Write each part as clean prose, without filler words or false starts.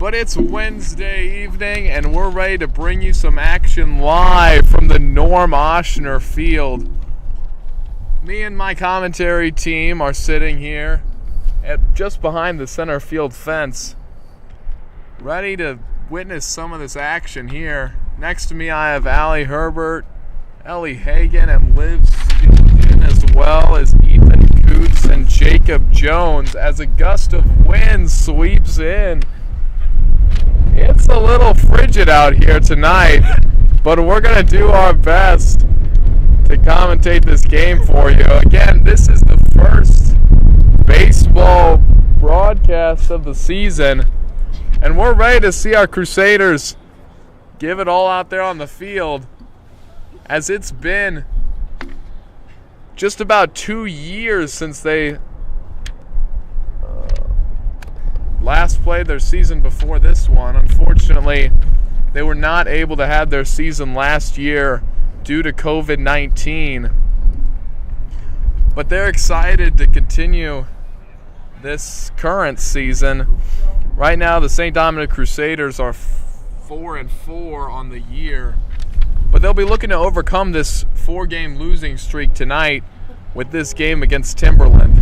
But it's Wednesday evening, and we're ready to bring you some action live from the Norm Oshner Field. Me and my commentary team are sitting here just behind the center field fence, ready to witness some of this action here. Next to me, I have Allie Herbert, Ellie Hagan, and Liv Stevenson, as well as Ethan Coots and Jacob Jones, as a gust of wind sweeps in. It's a little frigid out here tonight, but we're going to do our best to commentate this game for you. Again, this is the first baseball broadcast of the season, and we're ready to see our Crusaders give it all out there on the field, as it's been just about 2 years since they last played their season before this one. Unfortunately, they were not able to have their season last year due to COVID-19. But they're excited to continue this current season. Right now, the St. Dominic Crusaders are 4-4 on the year. But they'll be looking to overcome this 4-game losing streak tonight with this game against Timberland.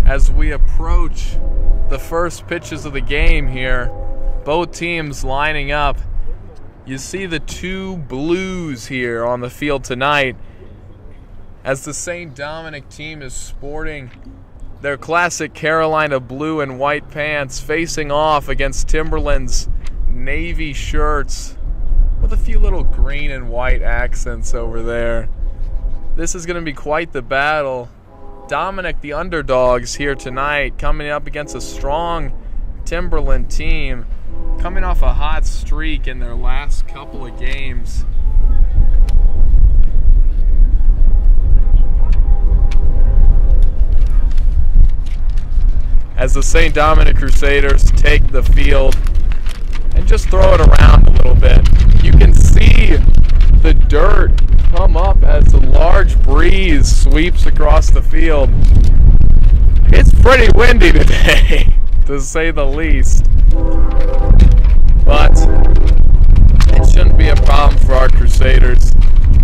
As we approach the first pitches of the game here, both teams lining up. You see the two blues here on the field tonight, as the St. Dominic team is sporting their classic Carolina blue and white pants, facing off against Timberland's navy shirts with a few little green and white accents over there. This is going to be quite the battle. Dominic, the underdogs here tonight, coming up against a strong Timberland team, coming off a hot streak in their last couple of games. As the St. Dominic Crusaders take the field and just throw it around a little bit. You can see the dirt come up as a large breeze sweeps across the field. It's pretty windy today, to say the least. But it shouldn't be a problem for our Crusaders.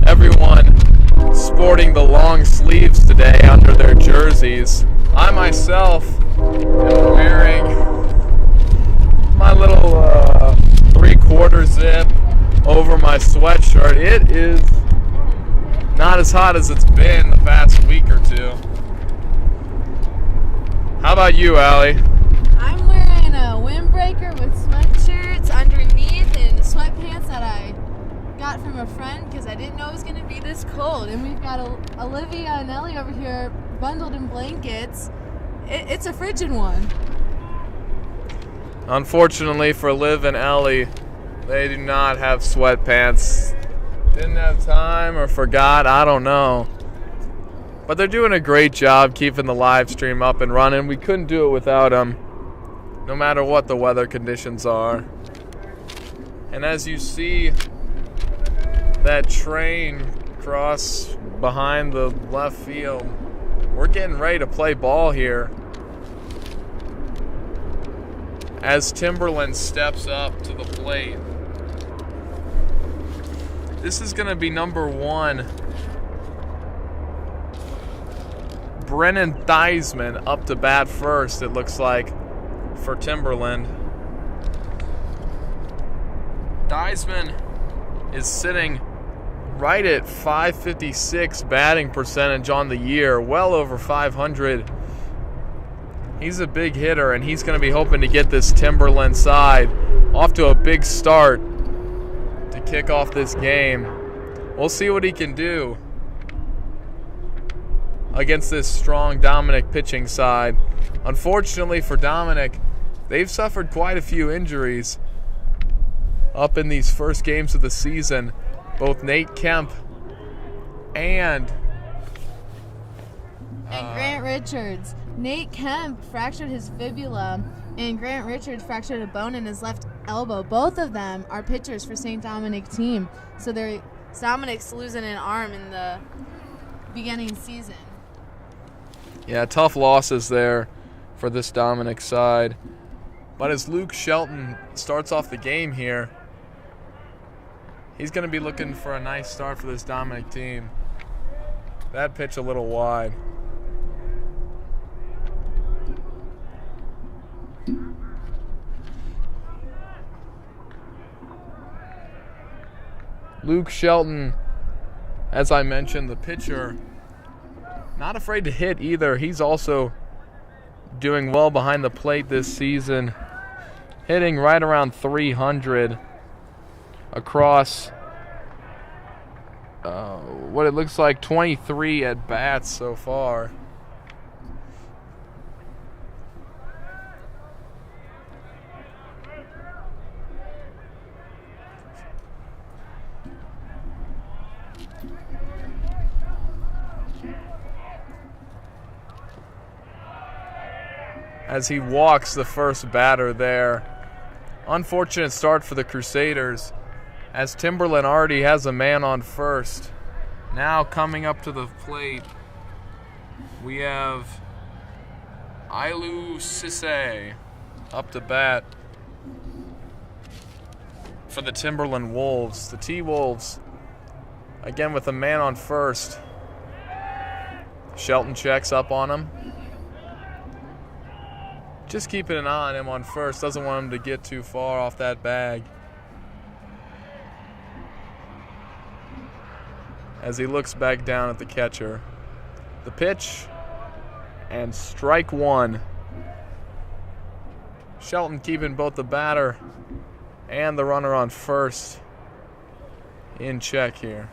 Everyone sporting the long sleeves today under their jerseys. I myself am wearing my little 3/4 zip over my sweatshirt. It is not as hot as it's been the past week or two. How about you, Allie? I'm wearing a windbreaker with sweatshirts underneath and sweatpants that I got from a friend because I didn't know it was going to be this cold. And we've got Olivia and Ellie over here bundled in blankets. It's a frigid one. Unfortunately for Liv and Ellie, they do not have sweatpants. Didn't have time or forgot, I don't know. But they're doing a great job keeping the live stream up and running. We couldn't do it without them, no matter what the weather conditions are. And as you see that train cross behind the left field, we're getting ready to play ball here, as Timberland steps up to the plate. This is going to be number 1, Brennan Theismann, up to bat first, it looks like, for Timberland. Theismann is sitting right at .556 batting percentage on the year, well over 500. He's a big hitter, and he's going to be hoping to get this Timberland side off to a big start to kick off this game. We'll see what he can do against this strong Dominic pitching side. Unfortunately for Dominic, they've suffered quite a few injuries up in these first games of the season. Both Nate Kemp and Grant Richards. Nate Kemp fractured his fibula, and Grant Richards fractured a bone in his left elbow. Both of them are pitchers for St. Dominic team. So Dominic's losing an arm in the beginning season. Yeah, tough losses there for this Dominic side. But as Luke Shelton starts off the game here, he's going to be looking for a nice start for this Dominic team. That pitch a little wide. Luke Shelton, as I mentioned, the pitcher, not afraid to hit either. He's also doing well behind the plate this season, hitting right around 300 across what it looks like 23 at bats so far. As he walks the first batter there. Unfortunate start for the Crusaders, as Timberland already has a man on first. Now coming up to the plate, we have Ailu Sisse up to bat for the Timberland Wolves. The T-Wolves, again with a man on first. Shelton checks up on him. Just keeping an eye on him on first. Doesn't want him to get too far off that bag. As he looks back down at the catcher. The pitch, and strike one. Shelton keeping both the batter and the runner on first in check here.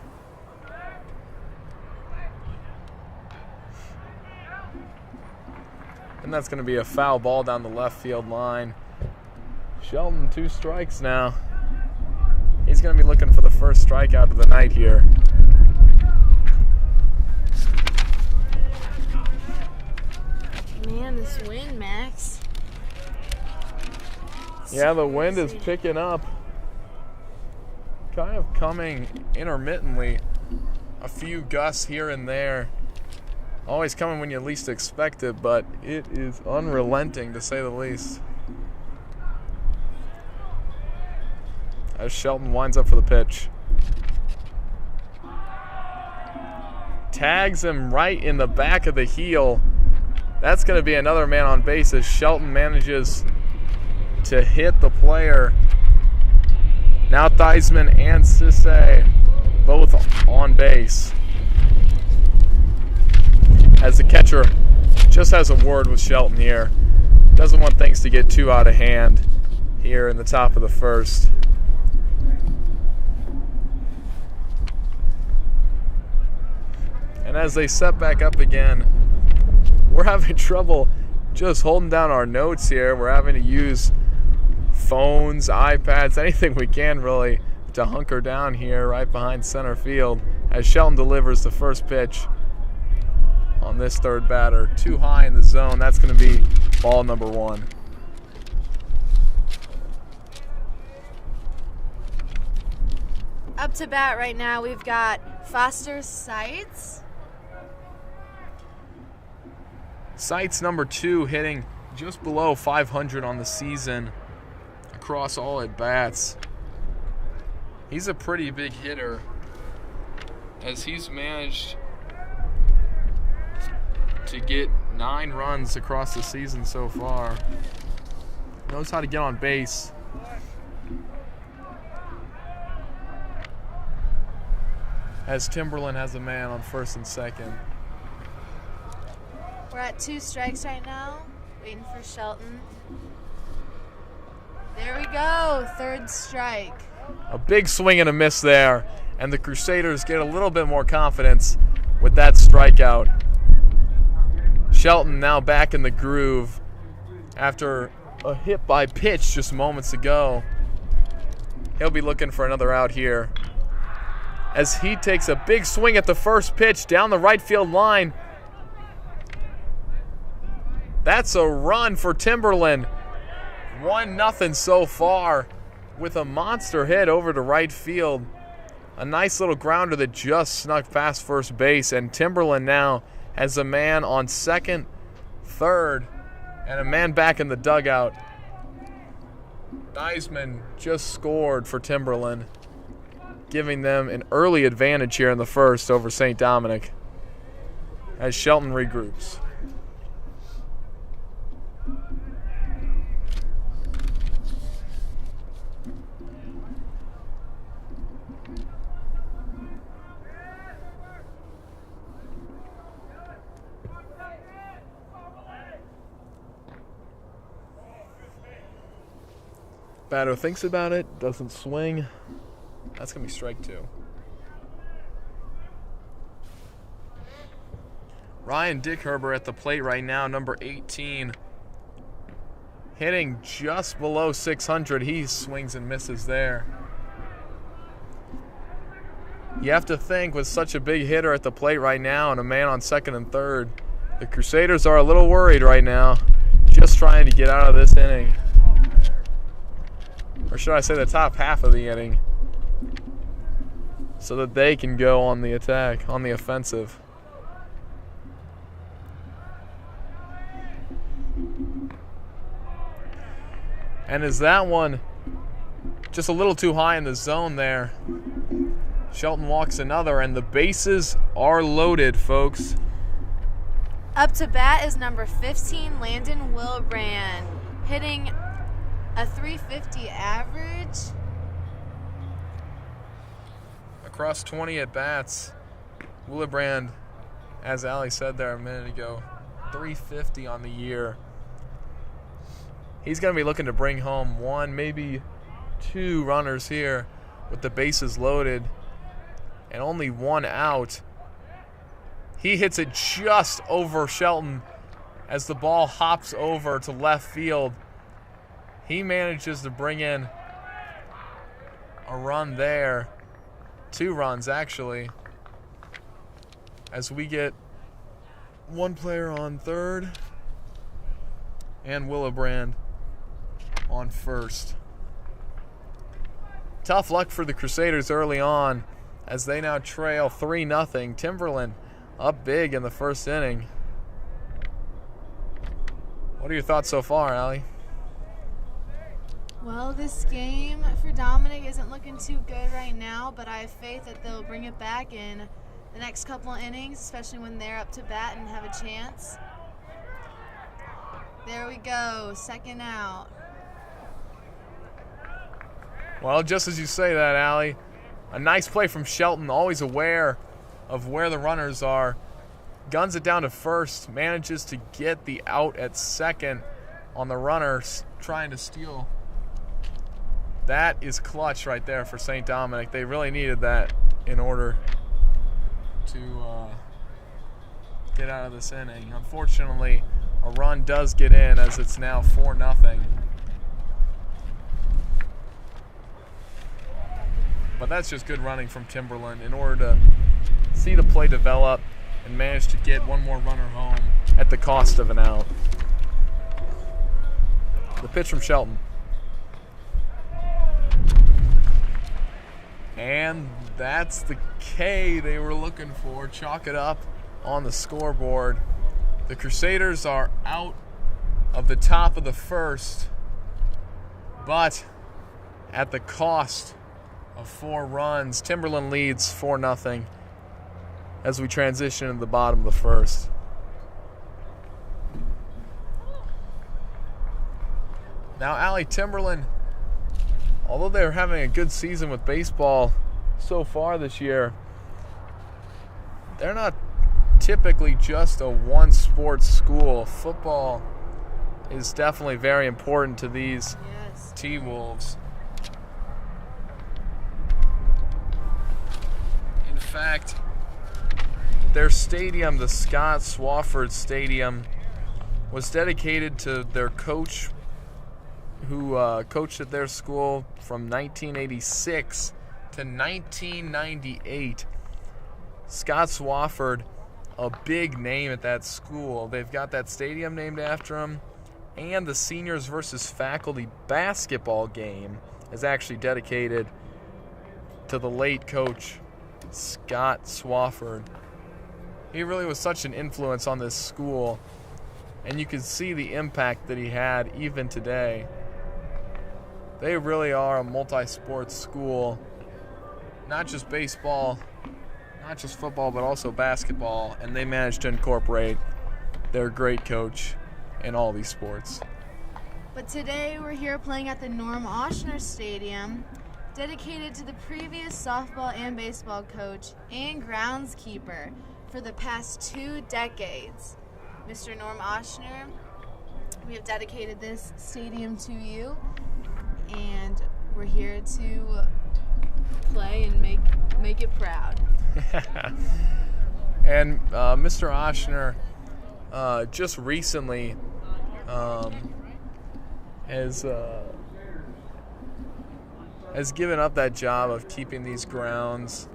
And that's going to be a foul ball down the left field line. Shelton, 2 strikes now. He's going to be looking for the first strikeout of the night here. Man, this wind, Max. Yeah, the wind is picking up. Kind of coming intermittently. A few gusts here and there. Always coming when you least expect it, but it is unrelenting to say the least. As Shelton winds up for the pitch. Tags him right in the back of the heel. That's going to be another man on base as Shelton manages to hit the player. Now Theismann and Sisse both on base. As the catcher just has a word with Shelton here. Doesn't want things to get too out of hand here in the top of the first. And as they set back up again, we're having trouble just holding down our notes here. We're having to use phones, iPads, anything we can really to hunker down here right behind center field as Shelton delivers the first pitch on this third batter. Too high in the zone. That's going to be ball number 1. Up to bat right now, we've got Foster Seitz. Seitz, number 2, hitting just below 500 on the season across all at bats. He's a pretty big hitter as he's managed to get 9 runs across the season so far. Knows how to get on base. As Timberland has a man on first and second. We're at 2 strikes right now, waiting for Shelton. There we go, 3rd strike. A big swing and a miss there, and the Crusaders get a little bit more confidence with that strikeout. Shelton now back in the groove after a hit by pitch just moments ago. He'll be looking for another out here as he takes a big swing at the first pitch down the right field line. That's a run for Timberland. 1-0 so far with a monster hit over to right field. A nice little grounder that just snuck past first base, and Timberland now has a man on second, third, and a man back in the dugout. Theismann just scored for Timberland, giving them an early advantage here in the first over St. Dominic as Shelton regroups. Batter thinks about it, doesn't swing. That's going to be strike two. Ryan Dickherber at the plate right now, number 18. Hitting just below 600. He swings and misses there. You have to think with such a big hitter at the plate right now and a man on second and third, the Crusaders are a little worried right now, just trying to get out of this inning. Or should I say the top half of the inning, so that they can go on the attack, on the offensive. And is that one just a little too high in the zone there? Shelton walks another, and the bases are loaded, folks. Up to bat is number 15, Landon Wilbrand, hitting a .350 average. Across 20 at-bats, Wilbrand, as Allie said there a minute ago, .350 on the year. He's going to be looking to bring home one, maybe two runners here with the bases loaded and only one out. He hits it just over Shelton as the ball hops over to left field. He manages to bring in a run there. Two runs, actually, as we get one player on third and Wilbrand on first. Tough luck for the Crusaders early on as they now trail 3-0. Timberland up big in the first inning. What are your thoughts so far, Allie? Well, this game for Dominic isn't looking too good right now, but I have faith that they'll bring it back in the next couple of innings, especially when they're up to bat and have a chance. There we go, second out. Well, just as you say that, Allie, a nice play from Shelton, always aware of where the runners are. Guns it down to first, manages to get the out at second on the runners, trying to steal. That is clutch right there for St. Dominic. They really needed that in order to get out of this inning. Unfortunately, a run does get in as it's now 4-0. But that's just good running from Timberland in order to see the play develop and manage to get one more runner home at the cost of an out. The pitch from Shelton. And that's the K they were looking for. Chalk it up on the scoreboard. The Crusaders are out of the top of the first, but at the cost of 4 runs. Timberland leads 4-0 as we transition to the bottom of the first. Now, Allie, Timberland, although they're having a good season with baseball so far this year, they're not typically just a one-sport school. Football is definitely very important to these T-Wolves. In fact, their stadium, the Scott Swafford Stadium, was dedicated to their coach who coached at their school from 1986 to 1998. Scott Swafford, a big name at that school. They've got that stadium named after him, and the seniors versus faculty basketball game is actually dedicated to the late coach Scott Swafford. He really was such an influence on this school, and you can see the impact that he had even today. They really are a multi-sports school, not just baseball, not just football, but also basketball, and they managed to incorporate their great coach in all these sports. But today we're here playing at the Norm Oshner Stadium, dedicated to the previous softball and baseball coach and groundskeeper for the past 2 decades. Mr. Norm Oshner, we have dedicated this stadium to you, and we're here to play and make it proud. And Mr. Oshner just recently has given up that job of keeping these grounds,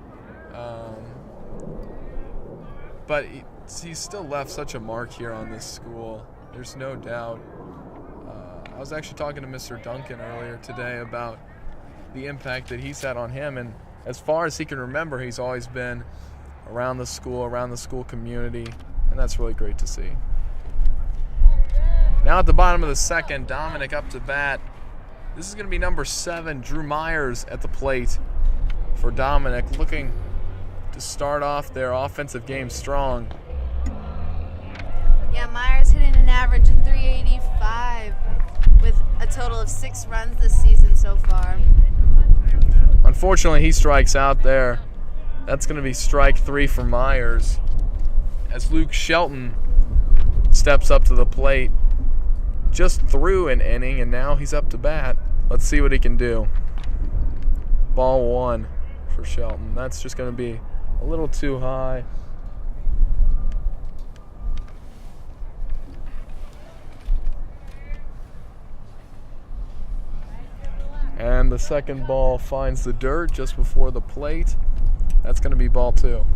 but he's still left such a mark here on this school. There's no doubt. I was actually talking to Mr. Duncan earlier today about the impact that he's had on him, and as far as he can remember, he's always been around the school community, and that's really great to see. Now at the bottom of the second, Dominic up to bat. This is going to be number 7, Drew Myers at the plate for Dominic, looking to start off their offensive game strong. Yeah, Myers hitting an average of .385 with a total of 6 runs this season so far. Unfortunately, he strikes out there. That's going to be strike 3 for Myers as Luke Shelton steps up to the plate. Just threw an inning, and now he's up to bat. Let's see what he can do. Ball 1 for Shelton. That's just going to be a little too high. And the second ball finds the dirt just before the plate. That's going to be ball 2.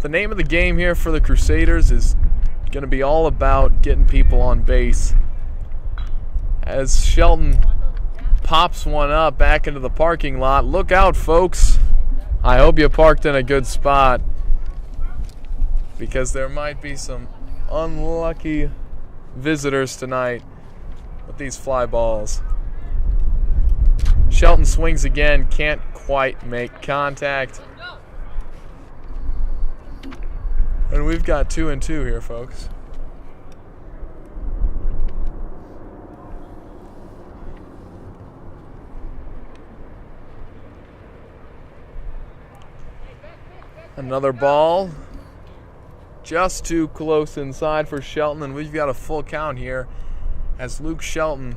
The name of the game here for the Crusaders is going to be all about getting people on base. As Shelton pops one up back into the parking lot. Look out, folks. I hope you parked in a good spot, because there might be some unlucky visitors tonight with these fly balls. Shelton swings again, can't quite make contact. And we've got 2-2 here, folks. Another ball. Just too close inside for Shelton, and we've got a full count here as Luke Shelton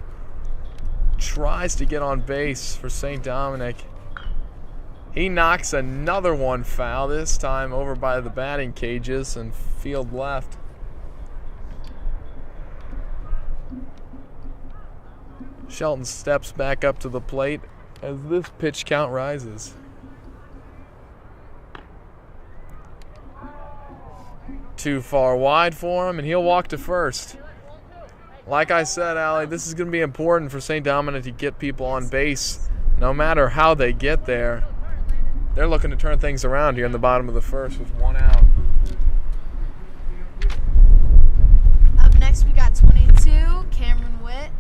tries to get on base for St. Dominic. He knocks another one foul, this time over by the batting cages and field left. Shelton steps back up to the plate as this pitch count rises. Too far wide for him, and he'll walk to first. Like I said, Allie, this is going to be important for St. Dominic to get people on base no matter how they get there. They're looking to turn things around here in the bottom of the first with 1 out. Up next, we got 22, Cameron Witt.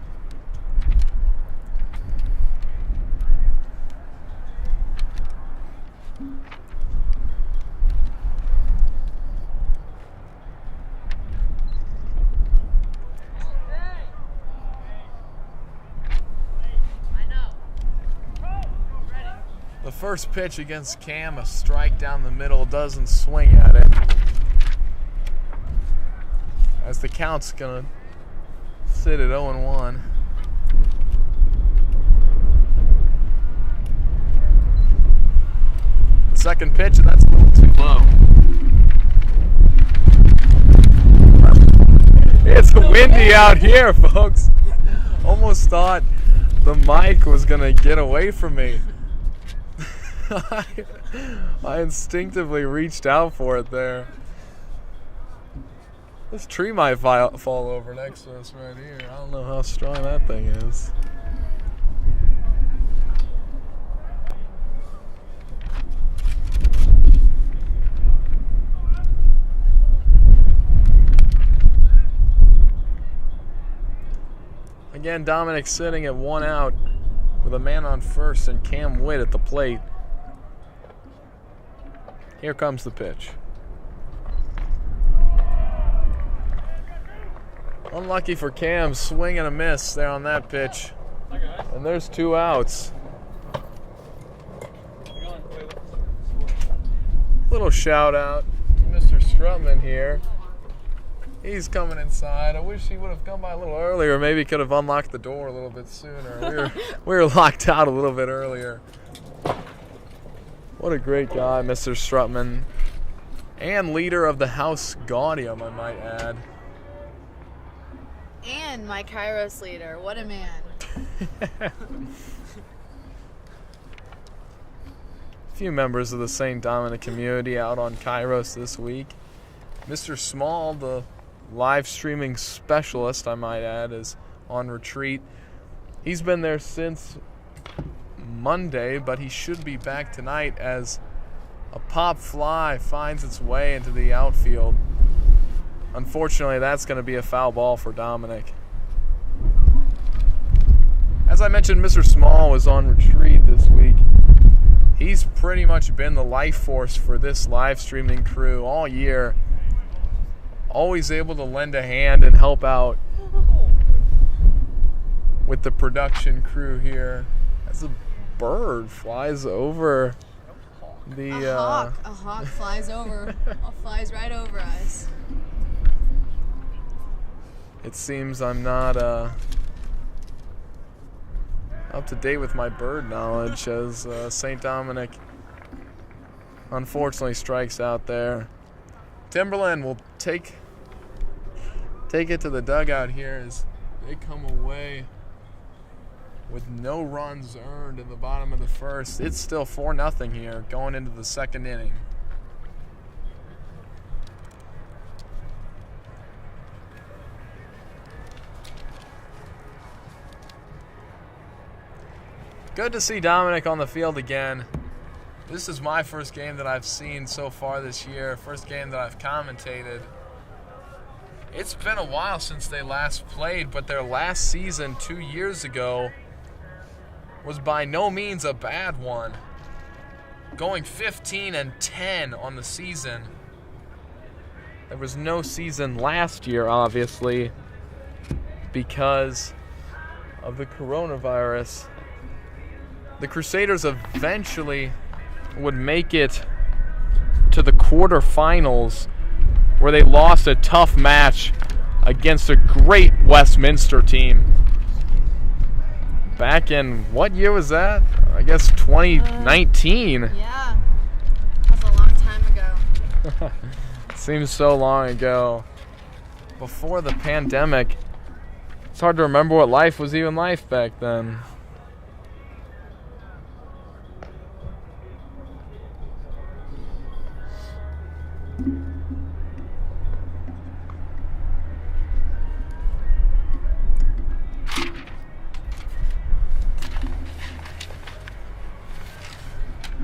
The first pitch against Cam, a strike down the middle, doesn't swing at it. As the count's going to sit at 0-1. The second pitch, and that's a little too low. It's windy out here, folks. Almost thought the mic was going to get away from me. I instinctively reached out for it there. This tree might fall over next to us right here. I don't know how strong that thing is. Again, Dominic sitting at 1 out with a man on first and Cam Witt at the plate. Here comes the pitch. Unlucky for Cam, swing and a miss there on that pitch. And there's 2 outs. Little shout out to Mr. Strutman here. He's coming inside. I wish he would have come by a little earlier. Maybe could have unlocked the door a little bit sooner. We were locked out a little bit earlier. What a great guy, Mr. Strutman. And leader of the House Gaudium, I might add. And my Kairos leader. What a man. A few members of the St. Dominic community out on Kairos this week. Mr. Small, the live streaming specialist, I might add, is on retreat. He's been there since Monday, but he should be back tonight as a pop fly finds its way into the outfield. Unfortunately, that's going to be a foul ball for Dominic. As I mentioned, Mr. Small was on retreat this week. He's pretty much been the life force for this live streaming crew all year. Always able to lend a hand and help out with the production crew here. As a bird flies over the... A hawk flies over. Flies right over us. It seems I'm not up to date with my bird knowledge as St. Dominic unfortunately strikes out there. Timberland will take it to the dugout here as they come away with no runs earned in the bottom of the first. It's still 4-0 here going into the second inning. Good to see Dominic on the field again. This is my first game that I've seen so far this year, first game that I've commentated. It's been a while since they last played, but their last season 2 years ago was by no means a bad one. Going 15-10 on the season. There was no season last year, obviously, because of the coronavirus. The Crusaders eventually would make it to the quarterfinals, where they lost a tough match against a great Westminster team. Back in, what year was that? I guess 2019. Yeah, that was a long time ago. Seems so long ago. Before the pandemic. It's hard to remember what life was even like back then.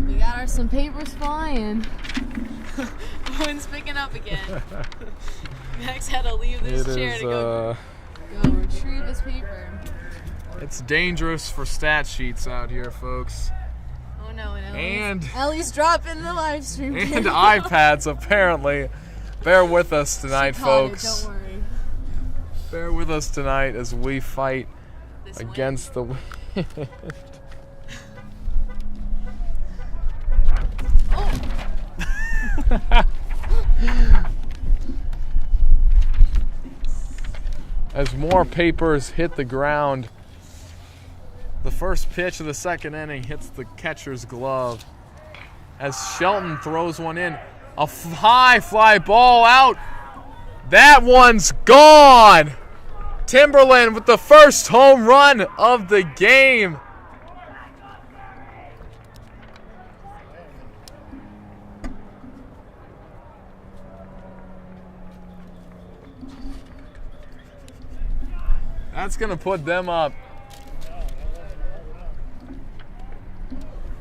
We got some papers flying. Owen's picking up again. Max had to leave this chair to go retrieve his paper. It's dangerous for stat sheets out here, folks. Oh no, and Ellie's dropping the live stream. And iPads, apparently. Bear with us tonight, folks. Don't worry. Bear with us tonight as we fight This against the wind. As more papers hit the ground, the first pitch of the second inning hits the catcher's glove as Shelton throws one in. A high fly ball out. That one's gone. Timberland with the first home run of the game. That's going to put them up.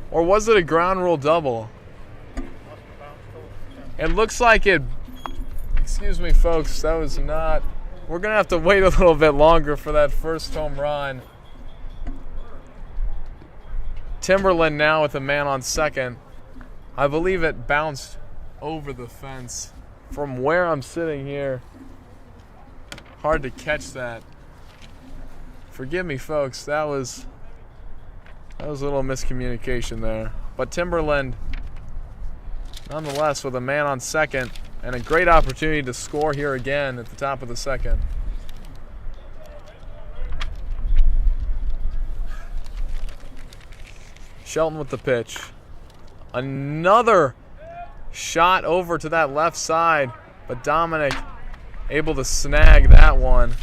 Or was it a ground rule double? It looks like it. Excuse me, folks. That was not We're going to have to wait a little bit longer for that first home run. Timberland now with a man on second. I believe it bounced over the fence. From where I'm sitting here, hard to catch that. Forgive me, folks. That was a little miscommunication there. But Timberland, nonetheless, with a man on second and a great opportunity to score here again at the top of the second. Shelton with the pitch. Another shot over to that left side, but Dominic able to snag that one.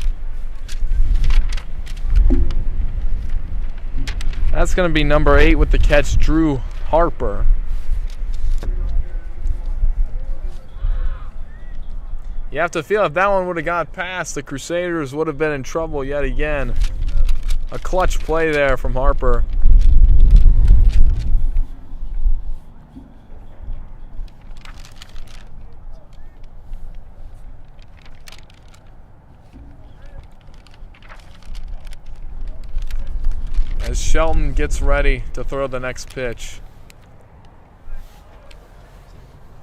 That's going to be number 8 with the catch, Drew Harper. You have to feel if that one would have got past, the Crusaders would have been in trouble yet again. A clutch play there from Harper. As Shelton gets ready to throw the next pitch.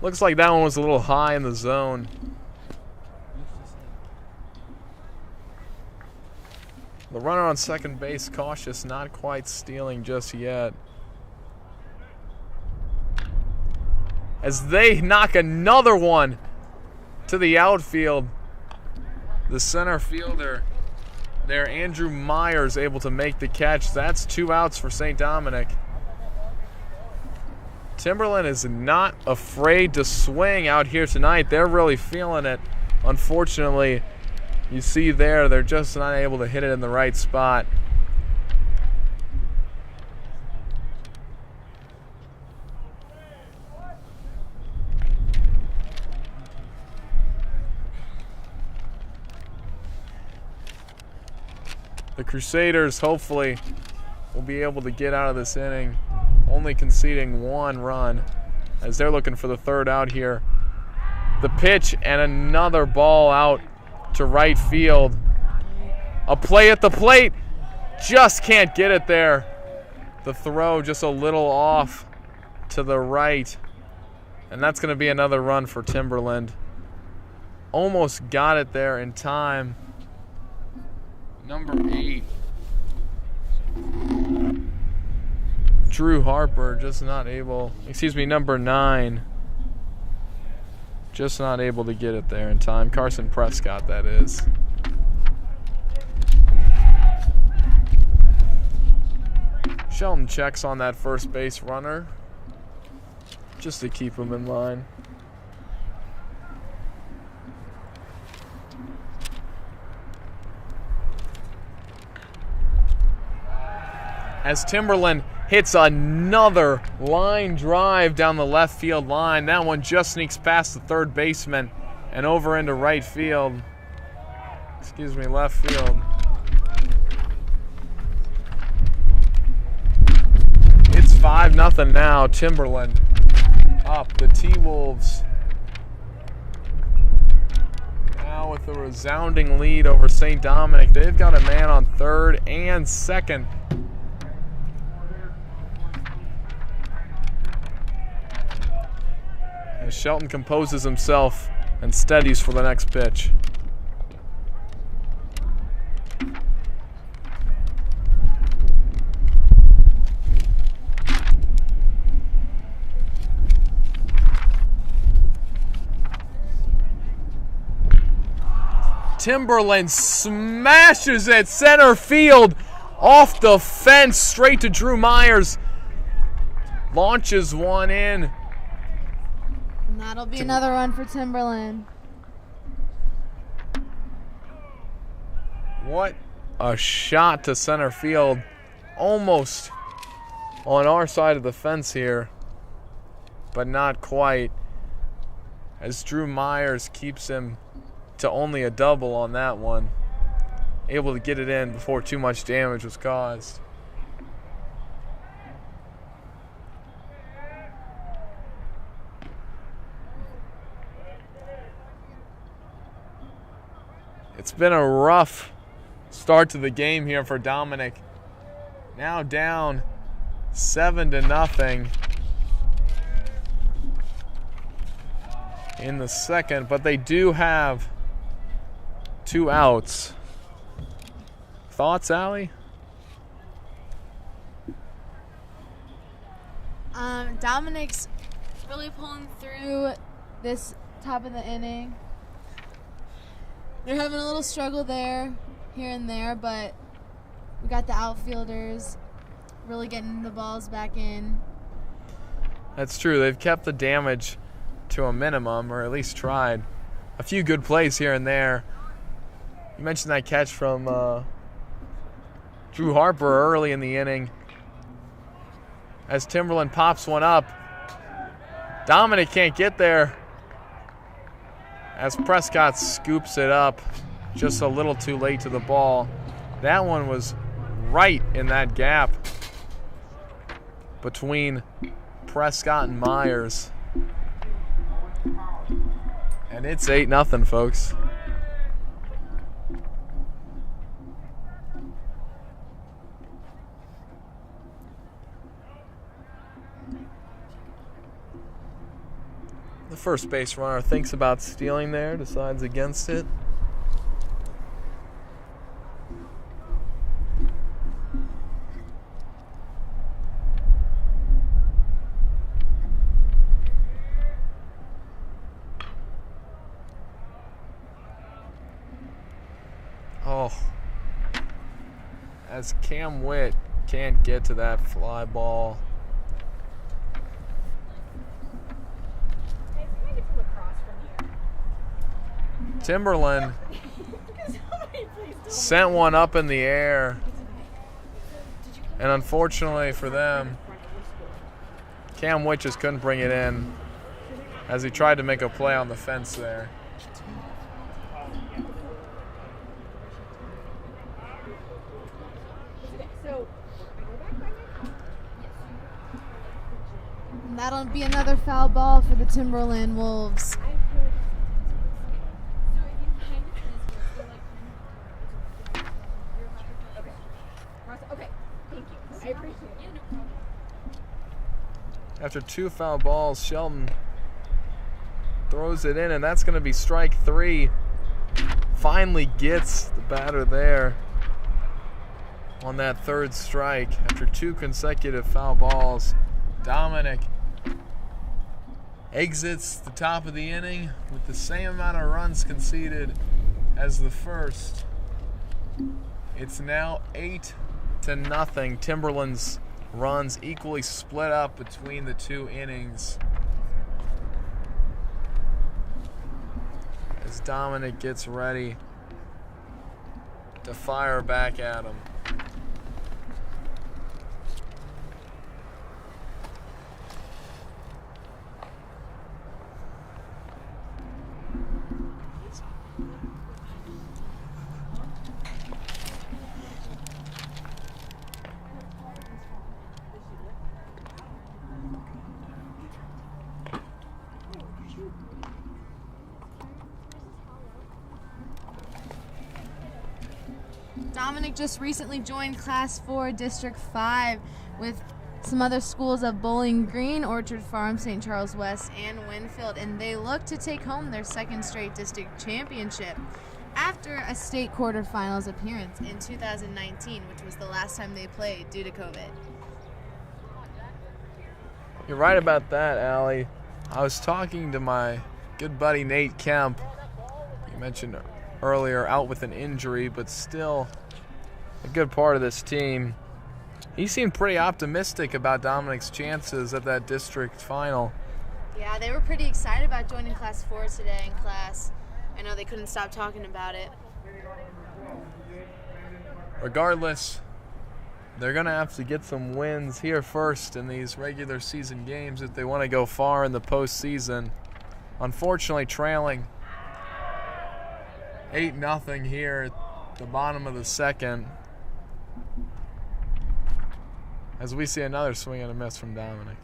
Looks like that one was a little high in the zone. The runner on second base cautious, not quite stealing just yet. As they knock another one to the outfield. The center fielder there, Andrew Myers, able to make the catch. That's 2 outs for St. Dominic. Timberland is not afraid to swing out here tonight. They're really feeling it. Unfortunately, you see there, they're just not able to hit it in the right spot. The Crusaders hopefully will be able to get out of this inning, only conceding 1 run as they're looking for the 3rd out here. The pitch and another ball out to right field. A play at the plate, just can't get it there. The throw just a little off to the right, and that's going to be another run for Timberland. Almost got it there in time. Number 8, Drew Harper, just not able, number 9, just not able to get it there in time. Carson Prescott, that is. Shelton checks on that first base runner just to keep him in line. As Timberland hits another line drive down the left field line. That one just sneaks past the third baseman and over into right field. Left field. It's 5-0 now. Timberland up. The T-Wolves now with a resounding lead over St. Dominic. They've got a man on third and second. As Shelton composes himself and steadies for the next pitch. Timberland smashes it center field off the fence straight to Drew Myers. Launches one in. And that'll be another run for Timberland. What a shot to center field. Almost on our side of the fence here, but not quite. As Drew Myers keeps him to only a double on that one. Able to get it in before too much damage was caused. It's been a rough start to the game here for Dominic. Now down 7-0 in the second, but they do have 2 outs. Thoughts, Allie? Dominic's really pulling through this top of the inning. They're having a little struggle there, here and there, but we got the outfielders really getting the balls back in. That's true. They've kept the damage to a minimum, or at least tried. A few good plays here and there. You mentioned that catch from Drew Harper early in the inning. As Timberland pops one up, Dominic can't get there. As Prescott scoops it up just a little too late to the ball. That one was right in that gap between Prescott and Myers. And it's 8-0, folks. The first base runner thinks about stealing there, decides against it. Oh, as Cam Witt can't get to that fly ball. Timberland sent one up in the air, and unfortunately for them, Cam Witt just couldn't bring it in as he tried to make a play on the fence there. And that'll be another foul ball for the Timberland Wolves. After 2 foul balls, Shelton throws it in, and that's going to be strike 3. Finally gets the batter there on that 3rd strike. After 2 consecutive foul balls, Dominic exits the top of the inning with the same amount of runs conceded as the first. It's now 8-0. Timberland's runs equally split up between the 2 innings. As Dominic gets ready to fire back at him. Dominic just recently joined Class 4 District 5 with some other schools of Bowling Green, Orchard Farm, St. Charles West, and Winfield, and they look to take home their 2nd straight district championship after a state quarterfinals appearance in 2019, which was the last time they played due to COVID. You're right about that, Allie. I was talking to my good buddy Nate Kemp. You mentioned earlier out with an injury, but still a good part of this team. He seemed pretty optimistic about Dominic's chances at that district final. Yeah, they were pretty excited about joining Class 4 today in class. I know they couldn't stop talking about it. Regardless, they're going to have to get some wins here first in these regular season games if they want to go far in the postseason. Unfortunately, trailing 8-0 here at the bottom of the second. As we see another swing and a miss from Dominic.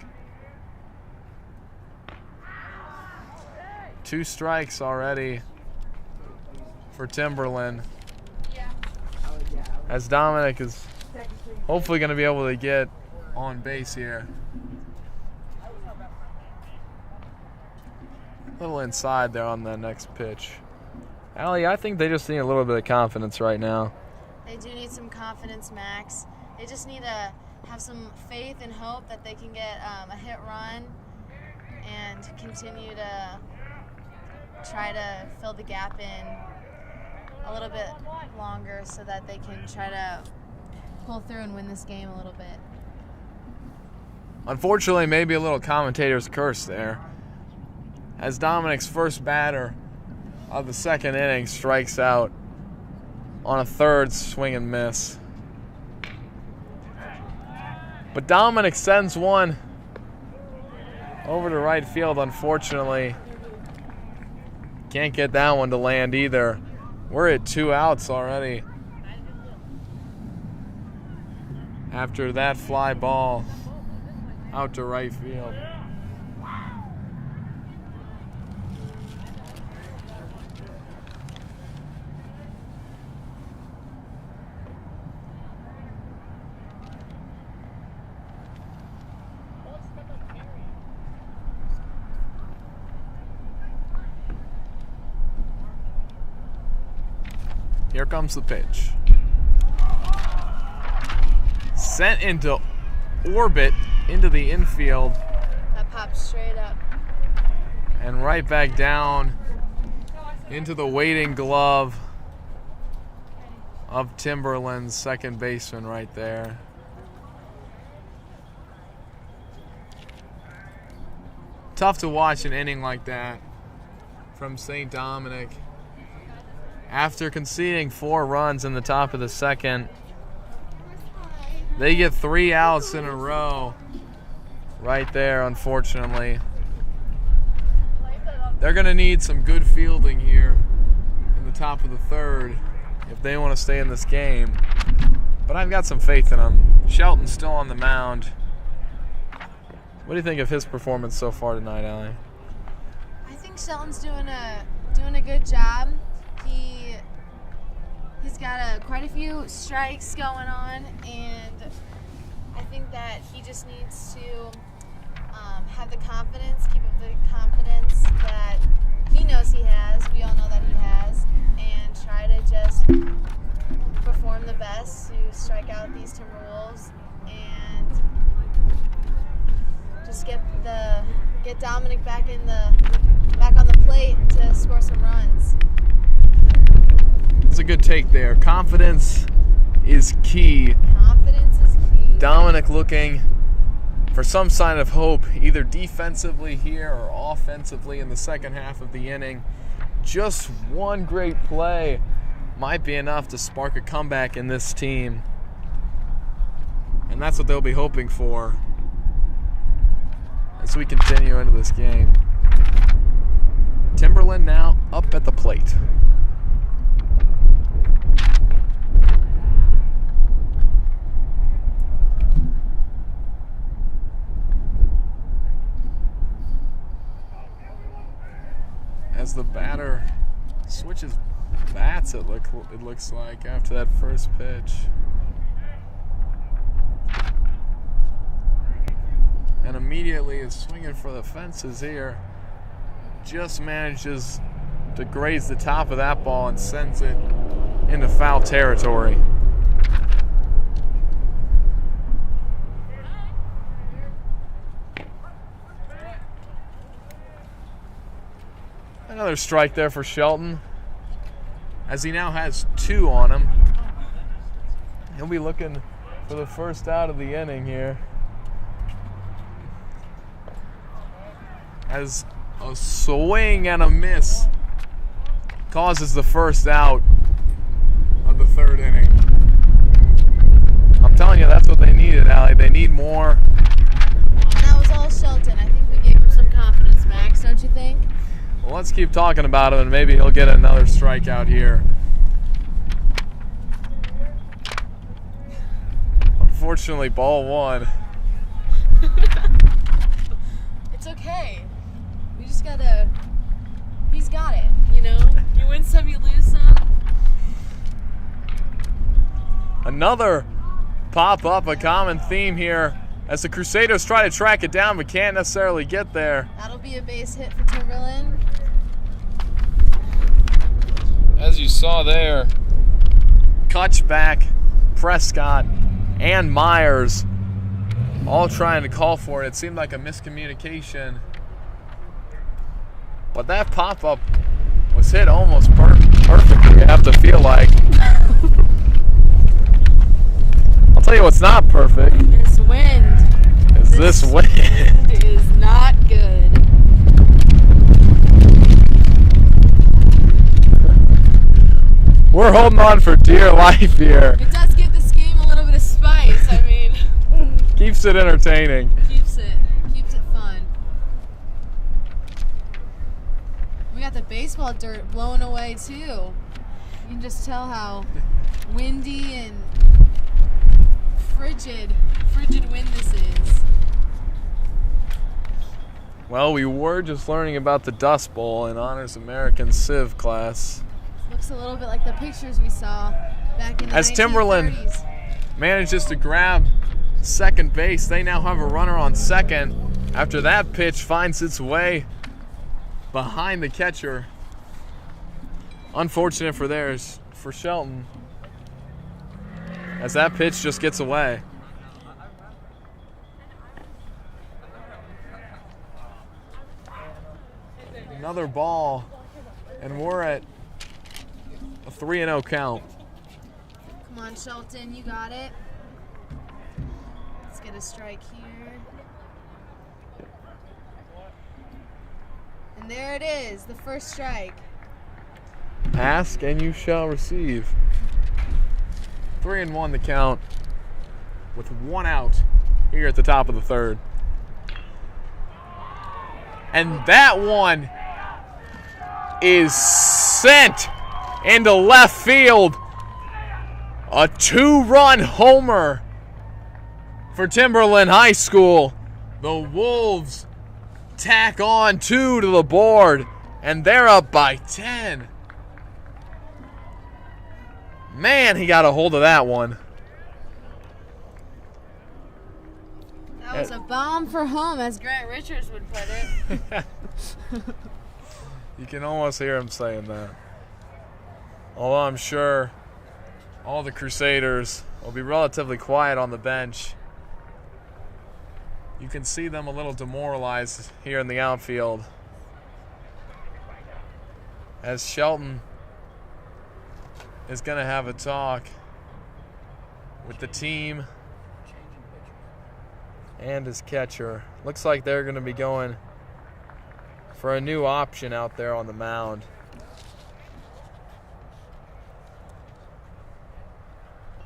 2 strikes already for Timberland. As Dominic is hopefully going to be able to get on base here. A little inside there on the next pitch. Allie, I think they just need a little bit of confidence right now. They do need some confidence, Max. They just need to have some faith and hope that they can get a hit run and continue to try to fill the gap in a little bit longer so that they can try to pull through and win this game a little bit. Unfortunately, maybe a little commentator's curse there, as Dominic's first batter of the second inning strikes out on a third swing and miss. But Dominic sends one over to right field, unfortunately. Can't get that one to land either. We're at 2 outs already after that fly ball out to right field. Here comes the pitch. Sent into orbit into the infield. That pops straight up. And right back down into the waiting glove of Timberland's second baseman right there. Tough to watch an inning like that from St. Dominic. After conceding 4 runs in the top of the second, they get 3 outs in a row right there, unfortunately. They're going to need some good fielding here in the top of the third if they want to stay in this game. But I've got some faith in them. Shelton's still on the mound. What do you think of his performance so far tonight, Allie? I think Shelton's doing a good job. He's got quite a few strikes going on, and I think that he just needs to have the confidence, keep up the confidence that he knows he has, we all know that he has, and try to just perform the best to strike out these Timberwolves and just get Dominic back on the plate to score some runs. It's a good take there. Confidence is key. Confidence is key. Dominic looking for some sign of hope, either defensively here or offensively in the second half of the inning. Just one great play might be enough to spark a comeback in this team. And that's what they'll be hoping for as we continue into this game. Timberland now up at the plate. As the batter switches bats, it looks like, after that first pitch. And immediately is swinging for the fences here. Just manages to graze the top of that ball and sends it into foul territory. Another strike there for Shelton, as he now has 2 on him. He'll be looking for the first out of the inning here, as a swing and a miss causes the first out of the third inning. I'm telling you, that's what they needed, Allie. They need more. And that was all Shelton. I think we gave him some confidence, Max, don't you think? Well, let's keep talking about him, and maybe he'll get another strikeout here. Unfortunately, ball 1. It's okay. We just gotta. He's got it, you know? You win some, you lose some. another pop-up, a common theme here as the Crusaders try to track it down but can't necessarily get there. That'll be a base hit for Timberland. As you saw there, Kutchback, Prescott, and Myers all trying to call for it. It seemed like a miscommunication. But that pop-up was hit almost perfectly, I have to feel like. I'll tell you what's not perfect. This wind. This wind is not good. We're holding on for dear life here. It does give this game a little bit of spice. I mean, keeps it entertaining. Keeps it fun. We got the baseball dirt blowing away too. You can just tell how windy and frigid wind this is. Well, we were just learning about the Dust Bowl in Honors American Civ class. Looks a little bit like the pictures we saw back in the 1930s. As Timberland manages to grab second base, they now have a runner on second after that pitch finds its way behind the catcher. Unfortunate for Shelton, as that pitch just gets away. Another ball, and we're at a 3-0 count. Come on, Shelton, you got it. Let's get a strike here. And there it is, the first strike. Ask and you shall receive. 3-1 the count, with one out here at the top of the third. And that one is sent into left field. A 2-run homer for Timberland High School. The Wolves tack on 2 to the board, and they're up by 10. Man, he got a hold of that one. That was a bomb for home, as Grant Richards would put it. You can almost hear him saying that. Although I'm sure all the Crusaders will be relatively quiet on the bench. You can see them a little demoralized here in the outfield, as Shelton is going to have a talk with the team and his catcher. Looks like they're going to be going for a new option out there on the mound.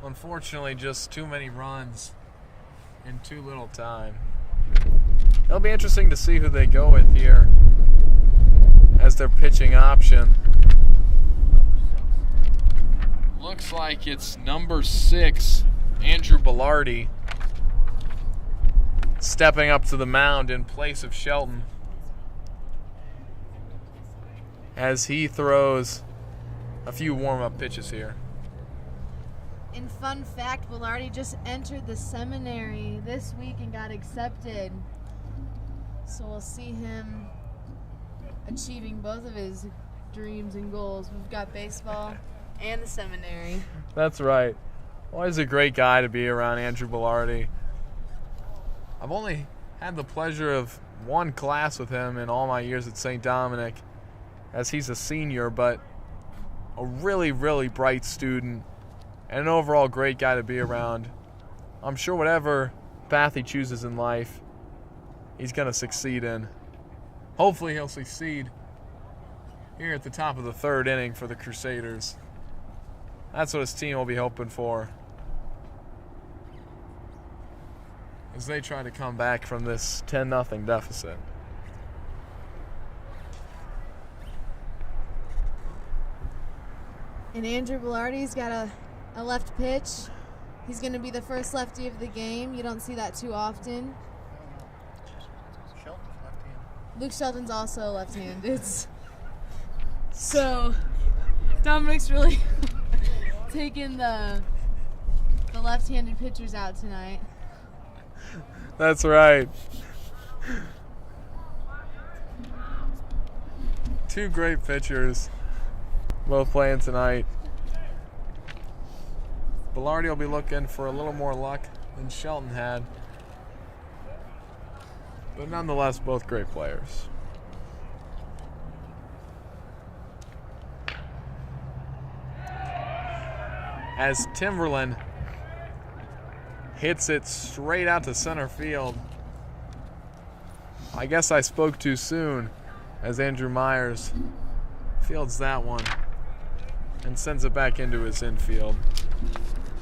Unfortunately, just too many runs in too little time. It'll be interesting to see who they go with here as their pitching option. Looks like it's number 6, Andrew Bellardi, stepping up to the mound in place of Shelton, as he throws a few warm-up pitches here. In fun fact, Bellardi just entered the seminary this week and got accepted. So we'll see him achieving both of his dreams and goals. We've got baseball and the seminary. That's right. Always a great guy to be around, Andrew Bellardi. I've only had the pleasure of one class with him in all my years at St. Dominic, as he's a senior, but a really, really bright student and an overall great guy to be around. I'm sure whatever path he chooses in life, he's going to succeed in. Hopefully he'll succeed here at the top of the third inning for the Crusaders. That's what his team will be hoping for, as they try to come back from this 10-0 deficit. And Andrew Bellardi's got a left pitch. He's going to be the first lefty of the game. You don't see that too often. Shelton's left-handed. Luke Shelton's also left-handed. So Dominic's really taking the The left-handed pitcher's out tonight. That's right. Two great pitchers, both playing tonight. Velarde will be looking for a little more luck than Shelton had. But nonetheless, both great players. As Timberland hits it straight out to center field. I guess I spoke too soon, as Andrew Myers fields that one and sends it back into his infield.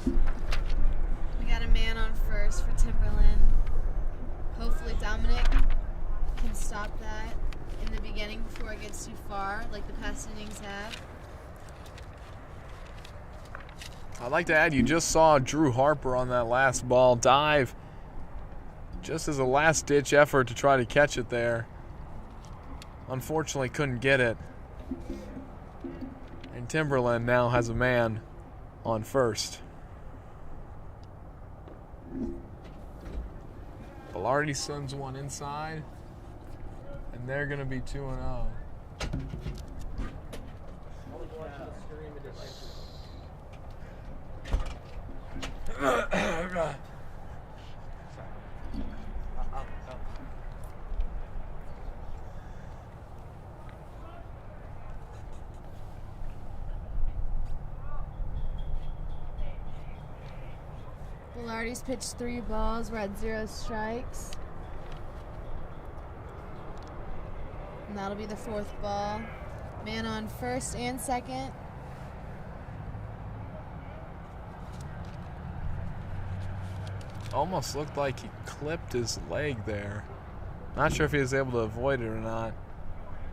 We got a man on first for Timberland. Hopefully Dominic can stop that in the beginning before it gets too far, like the past innings have. I'd like to add, you just saw Drew Harper on that last ball dive just as a last-ditch effort to try to catch it there. Unfortunately, couldn't get it. And Timberland now has a man on first. Velarde sends one inside, and they're going to be 2-0. Velarde's pitched 3 balls. We're at 0 strikes. And that'll be the 4th ball. Man on first and second. Almost looked like he clipped his leg there. Not sure if he was able to avoid it or not.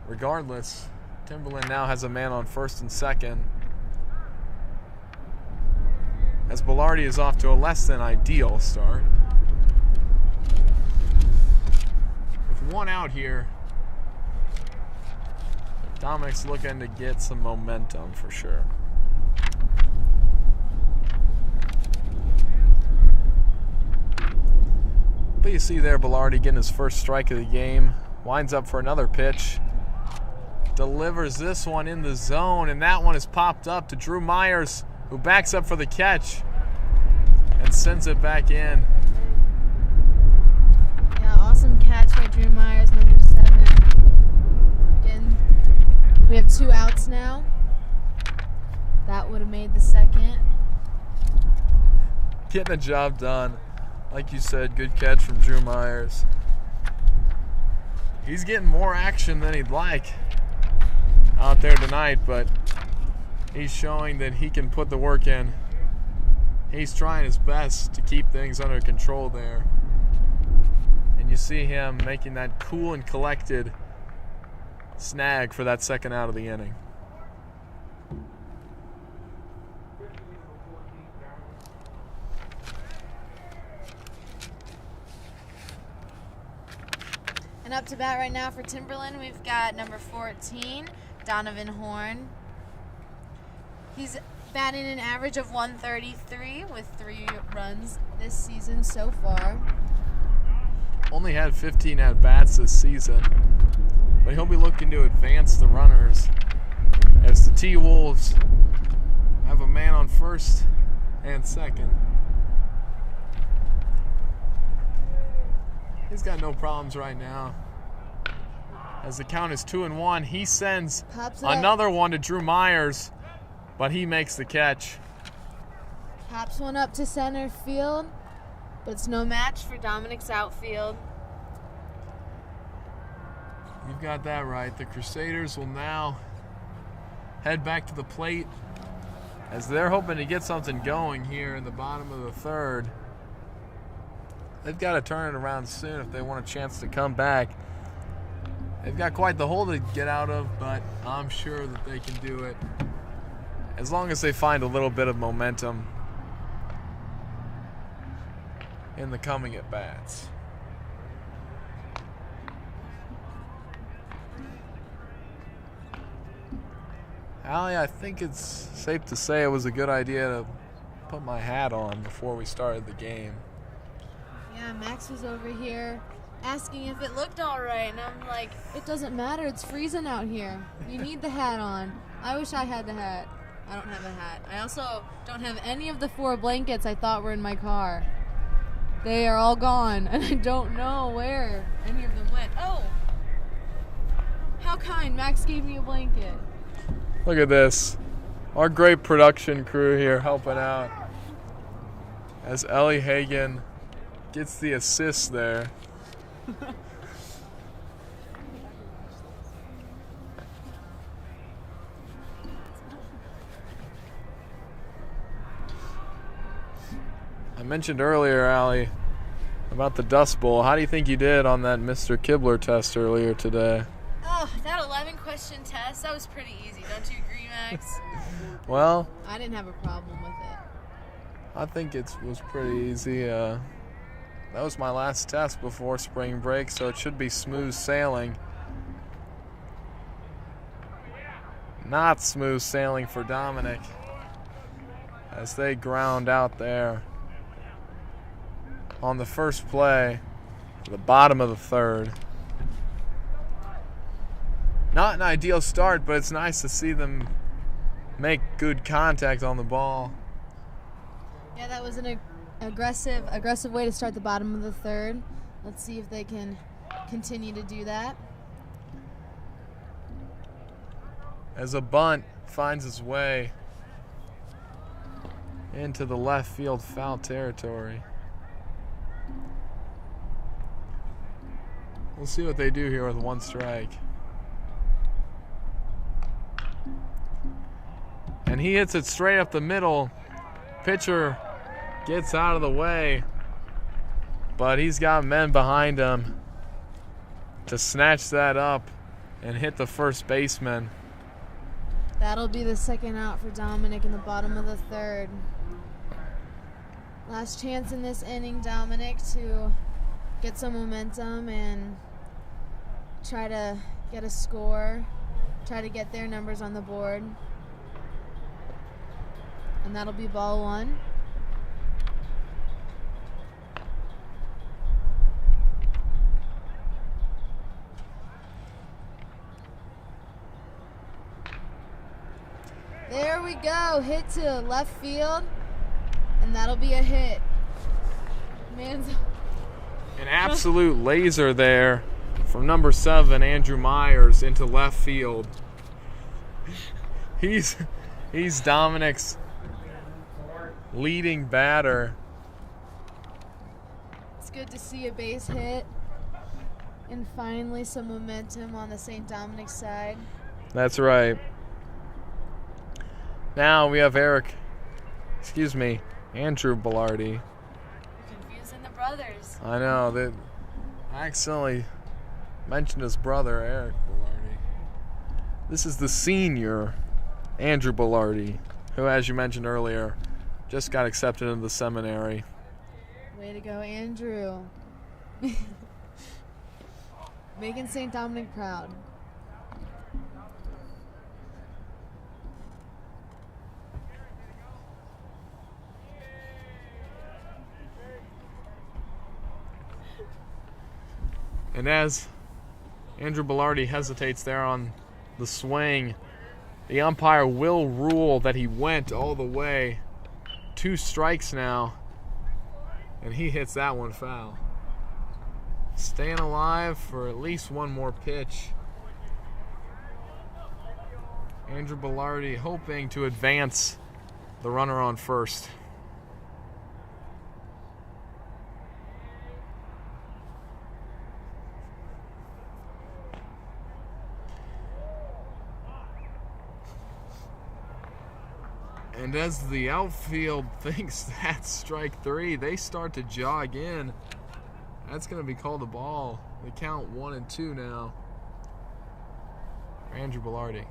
Regardless, Timberland now has a man on first and second, as Velarde is off to a less than ideal start. With one out here, Dominic's looking to get some momentum for sure. But you see there, Velarde getting his first strike of the game. Winds up for another pitch. Delivers this one in the zone, and that one is popped up to Drew Myers, who backs up for the catch and sends it back in. Yeah, awesome catch by Drew Myers, number 7. Again, we have 2 outs now. That would have made the second. Getting the job done. Like you said, good catch from Drew Myers. He's getting more action than he'd like out there tonight, but he's showing that he can put the work in. He's trying his best to keep things under control there. And you see him making that cool and collected snag for that second out of the inning. And up to bat right now for Timberland, we've got number 14, Donovan Horn. He's batting an average of 133 with 3 runs this season so far. Only had 15 at-bats this season, but he'll be looking to advance the runners as the T-Wolves have a man on first and second. He's got no problems right now. As the count is 2-1, he sends another one to Drew Myers, but he makes the catch. Pops one up to center field, but it's no match for Dominic's outfield. You've got that right. The Crusaders will now head back to the plate as they're hoping to get something going here in the bottom of the 3rd. They've got to turn it around soon if they want a chance to come back. They've got quite the hole to get out of, but I'm sure that they can do it as long as they find a little bit of momentum in the coming at-bats. Allie, I think it's safe to say it was a good idea to put my hat on before we started the game. Yeah, Max was over here asking if it looked all right, and I'm like, it doesn't matter. It's freezing out here. You need the hat on. I wish I had the hat. I don't have a hat. I also don't have any of the 4 blankets I thought were in my car. They are all gone, and I don't know where any of them went. Oh! How kind. Max gave me a blanket. Look at this. Our great production crew here helping out as Ellie Hagan gets the assist there. I mentioned earlier, Allie, about the Dust Bowl. How do you think you did on that Mr. Kibler test earlier today? Oh, that 11-question test, that was pretty easy. Don't you agree, Max? Well, I didn't have a problem with it. I think it was pretty easy. That was my last test before spring break, so it should be smooth sailing. Not smooth sailing for Dominic as they ground out there on the first play, the bottom of the third. Not an ideal start, but it's nice to see them make good contact on the ball. Yeah, that was an aggressive way to start the bottom of the third. Let's see if they can continue to do that. As a bunt finds its way into the left field foul territory. We'll see what they do here with 1 strike. And he hits it straight up the middle. Pitcher gets out of the way, but he's got men behind him to snatch that up and hit the first baseman. That'll be the second out for Dominic in the bottom of the third. Last chance in this inning, Dominic, to get some momentum and try to get a score, try to get their numbers on the board. And that'll be ball 1. There we go. Hit to left field. And that'll be a hit. Man's An absolute laser there from number 7, Andrew Myers, into left field. He's Dominic's leading batter. It's good to see a base hit and finally some momentum on the St. Dominic side. That's right. Now we have Andrew Bellardi. You're confusing the brothers. I know that I accidentally mentioned his brother, Eric Bellardi. This is the senior, Andrew Bellardi, who, as you mentioned earlier, just got accepted into the seminary. Way to go, Andrew. Making St. Dominic proud. And as Andrew Bellardi hesitates there on the swing, the umpire will rule that he went all the way. 2 strikes now, and he hits that one foul. Staying alive for at least 1 more pitch. Andrew Bellardi hoping to advance the runner on first. And as the outfield thinks that's strike 3, they start to jog in. That's going to be called a ball. They count 1 and 2 now for Andrew Bellardi.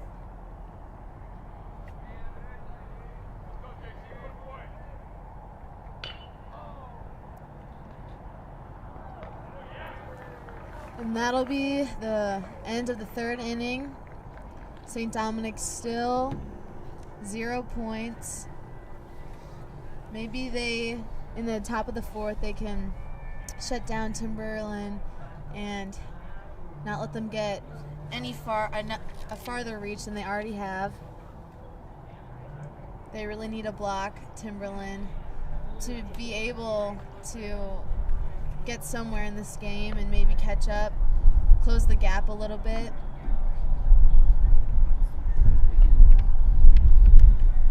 And that'll be the end of the 3rd inning. St. Dominic still 0 points. maybe they, in the top of the fourth, they can shut down Timberland and not let them get a farther reach than they already have. They really need a block, Timberland, to be able to get somewhere in this game and maybe catch up, close the gap a little bit.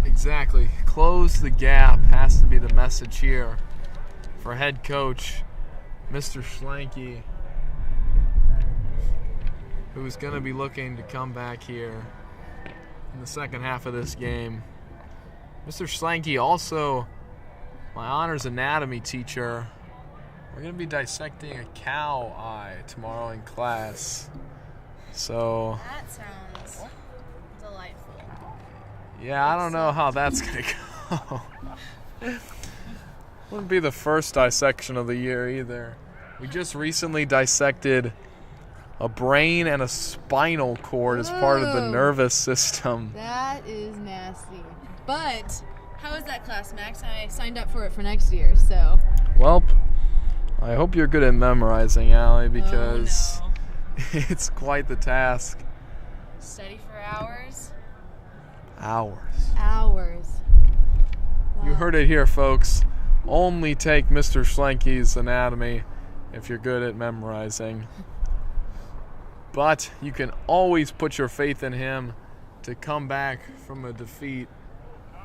Exactly. Close the gap has to be the message here for head coach Mr. Schlenke, who's going to be looking to come back here in the second half of this game. Mr. Schlenke, also my honors anatomy teacher. We're going to be dissecting a cow eye tomorrow in class. So That sounds delightful. yeah, I don't know how that's going to go. Wouldn't be the first dissection of the year either. We just recently dissected a brain and a spinal cord as part of the Whoa. nervous system. That is nasty. But how is that class, Max? I signed up for it for next year, so. Well, I hope you're good at memorizing, Allie, because Oh, no. it's quite the task. Study for hours? Hours. Hours. You Wow. heard it here, folks. Only take Mr. Schlenke's anatomy if you're good at memorizing. But you can always put your faith in him to come back from a defeat,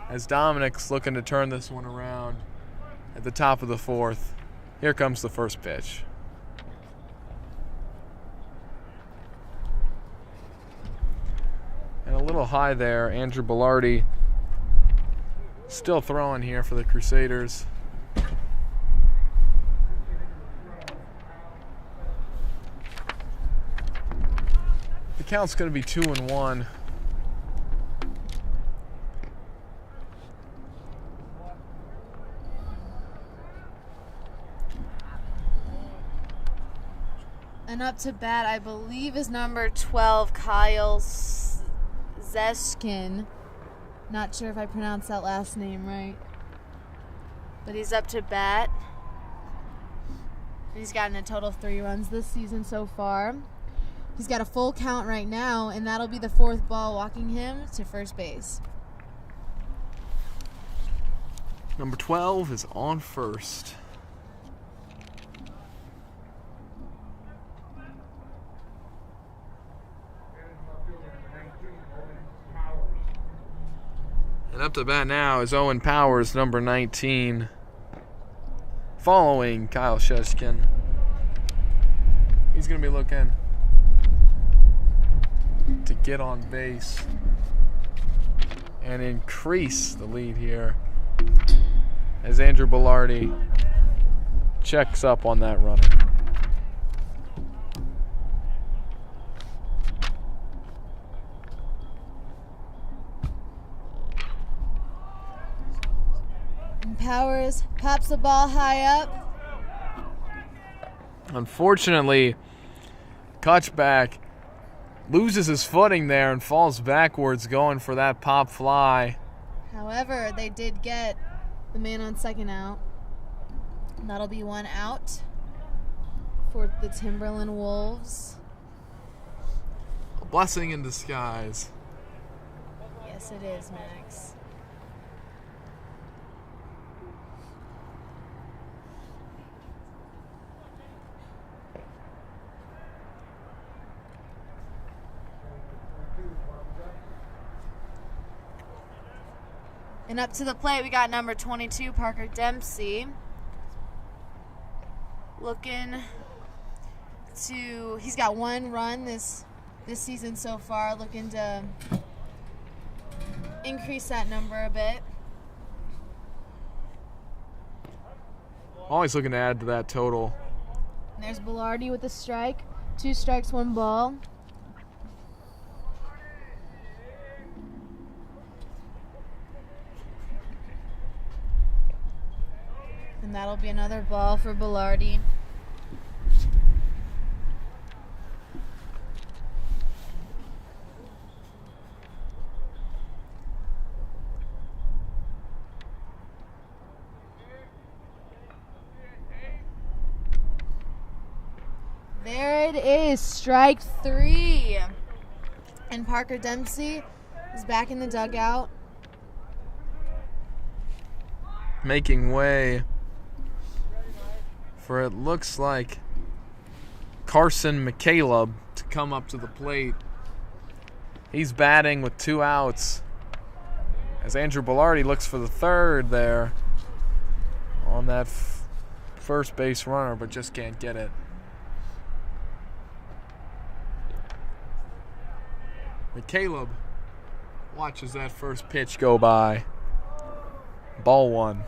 as Dominic's looking to turn this one around at the top of the fourth. Here comes the first pitch. And a little high there, Andrew Bellardi still throwing here for the Crusaders. The count's going to be 2-1. And up to bat, I believe, is number 12, Kyle Zeshkin. Not sure if I pronounced that last name right. But he's up to bat. He's gotten a total of 3 runs this season so far. He's got a full count right now, and that'll be the 4th ball, walking him to first base. Number 12 is on first. And up to bat now is Owen Powers, number 19, following Kyle Sheshkin. He's going to be looking to get on base and increase the lead here as Andrew Bellardi checks up on that runner. Powers pops the ball high up. Unfortunately, Kutchback loses his footing there and falls backwards going for that pop fly. However, they did get the man on second out. That'll be 1 out for the Timberland Wolves. A blessing in disguise. Yes, it is, Max. And up to the plate, we got number 22, Parker Dempsey. Looking to, he's got 1 run this season so far, looking to increase that number a bit. Always looking to add to that total. And there's Bellardi with a strike. 2 strikes, 1 ball. And that'll be another ball for Bellardi. It is strike 3. And Parker Dempsey is back in the dugout. Making way for it looks like Carson McCaleb to come up to the plate. He's batting with 2 outs as Andrew Bellardi looks for the third there on that first base runner, but just can't get it. McCaleb watches that first pitch go by. Ball 1.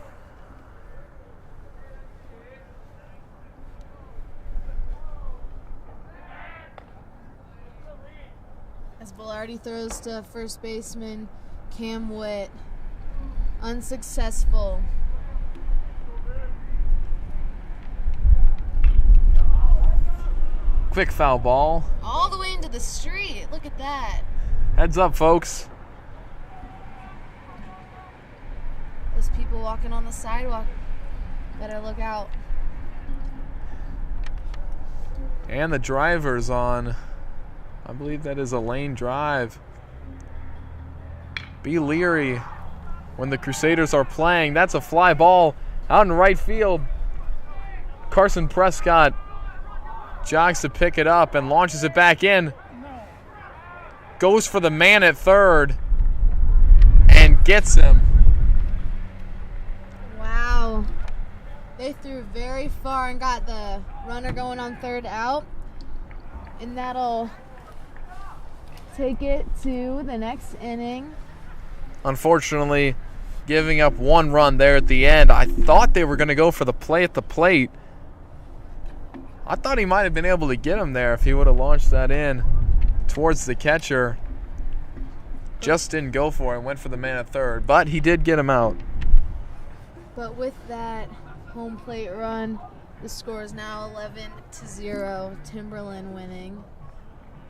As Bellardi throws to first baseman Cam Witt. Unsuccessful. Quick foul ball. All the way into the street. Look at that. Heads up, folks. Those people walking on the sidewalk better look out. And the driver's on. I believe that is a lane drive. Be leery when the Crusaders are playing. That's a fly ball out in right field. Carson Prescott jogs to pick it up and launches it back in. Goes for the man at third and gets him. Wow. They threw very far and got the runner going on third out. And that'll take it to the next inning. Unfortunately, giving up 1 run there at the end. I thought they were going to go for the play at the plate. I thought he might have been able to get him there if he would have launched that in towards the catcher. Just didn't go for it and went for the man at third, but he did get him out. But with that home plate run, the score is now 11-0, Timberland winning.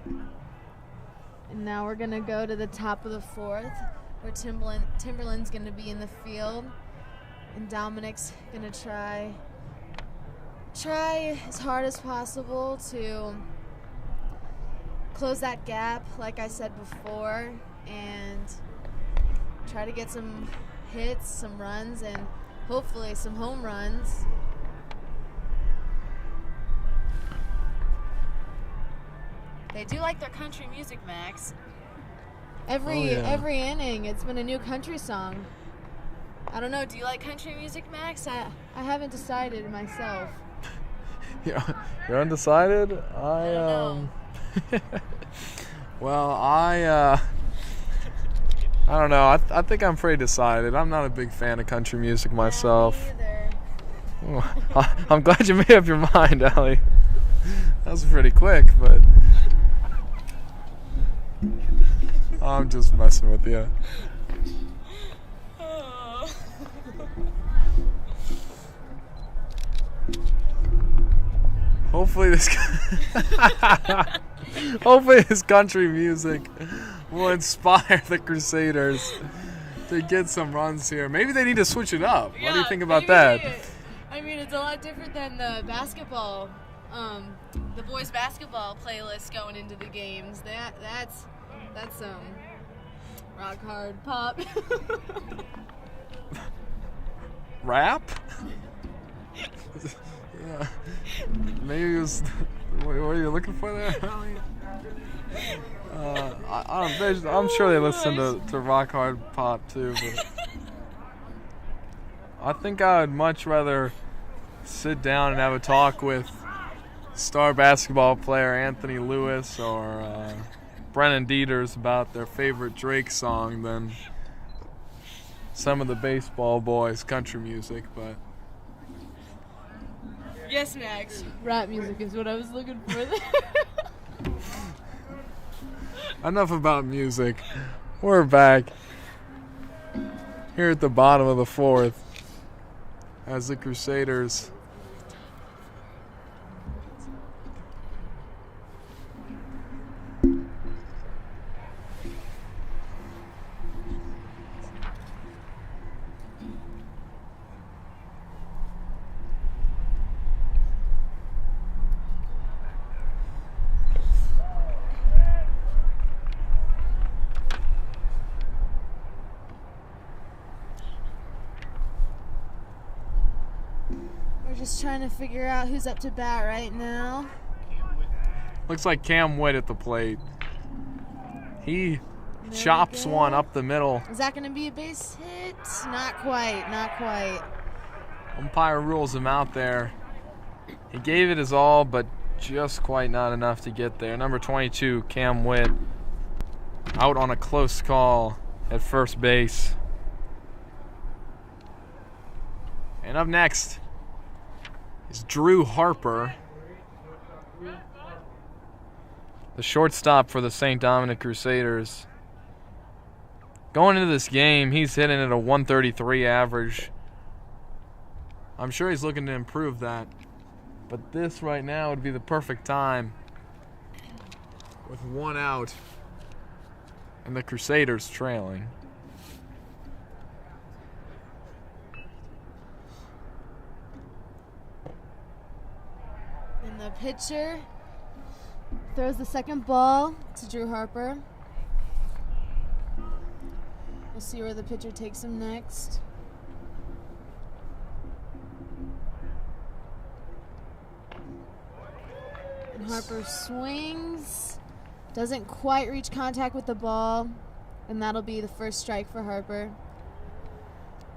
And now we're going to go to the top of the 4th, where Timberland's going to be in the field. And Dominic's going to try as hard as possible to close that gap, like I said before, and try to get some hits, some runs, and hopefully some home runs. They do like their country music, Max. Every inning, it's been a new country song. I don't know. Do you like country music, Max? I haven't decided myself. You're undecided? I don't know. Well, I don't know. I think I'm pretty decided. I'm not a big fan of country music myself. Me either. I'm glad you made up your mind, Allie. That was pretty quick, but I'm just messing with you. Hopefully this country music will inspire the Crusaders to get some runs here. Maybe they need to switch it up. What do you think about that? I mean, it's a lot different than the basketball, the boys basketball playlist going into the games. That's rock hard pop. Rap? Yeah. Maybe it was. What are you looking for there, Allie? I'm sure they listen to rock hard pop too, but I think I would much rather sit down and have a talk with star basketball player Anthony Lewis or Brennan Dieters about their favorite Drake song than some of the baseball boys' country music, but. Yes, Max. Rap music is what I was looking for there. Enough about music. We're back here at the bottom of the 4th as the Crusaders Just trying to figure out who's up to bat right now. Looks like Cam Witt at the plate. He Really chops good. one up the middle. Is that going to be a base hit? Not quite, not quite. Umpire rules him out there. He gave it his all, but just quite not enough to get there. Number 22, Cam Witt, out on a close call at first base. And up next is Drew Harper, the shortstop for the St. Dominic Crusaders. Going into this game, he's hitting at a 133 average. I'm sure he's looking to improve that. But this right now would be the perfect time with one out and the Crusaders trailing. And the pitcher throws the second ball to Drew Harper. We'll see where the pitcher takes him next. And Harper swings, doesn't quite reach contact with the ball, and that'll be the first strike for Harper.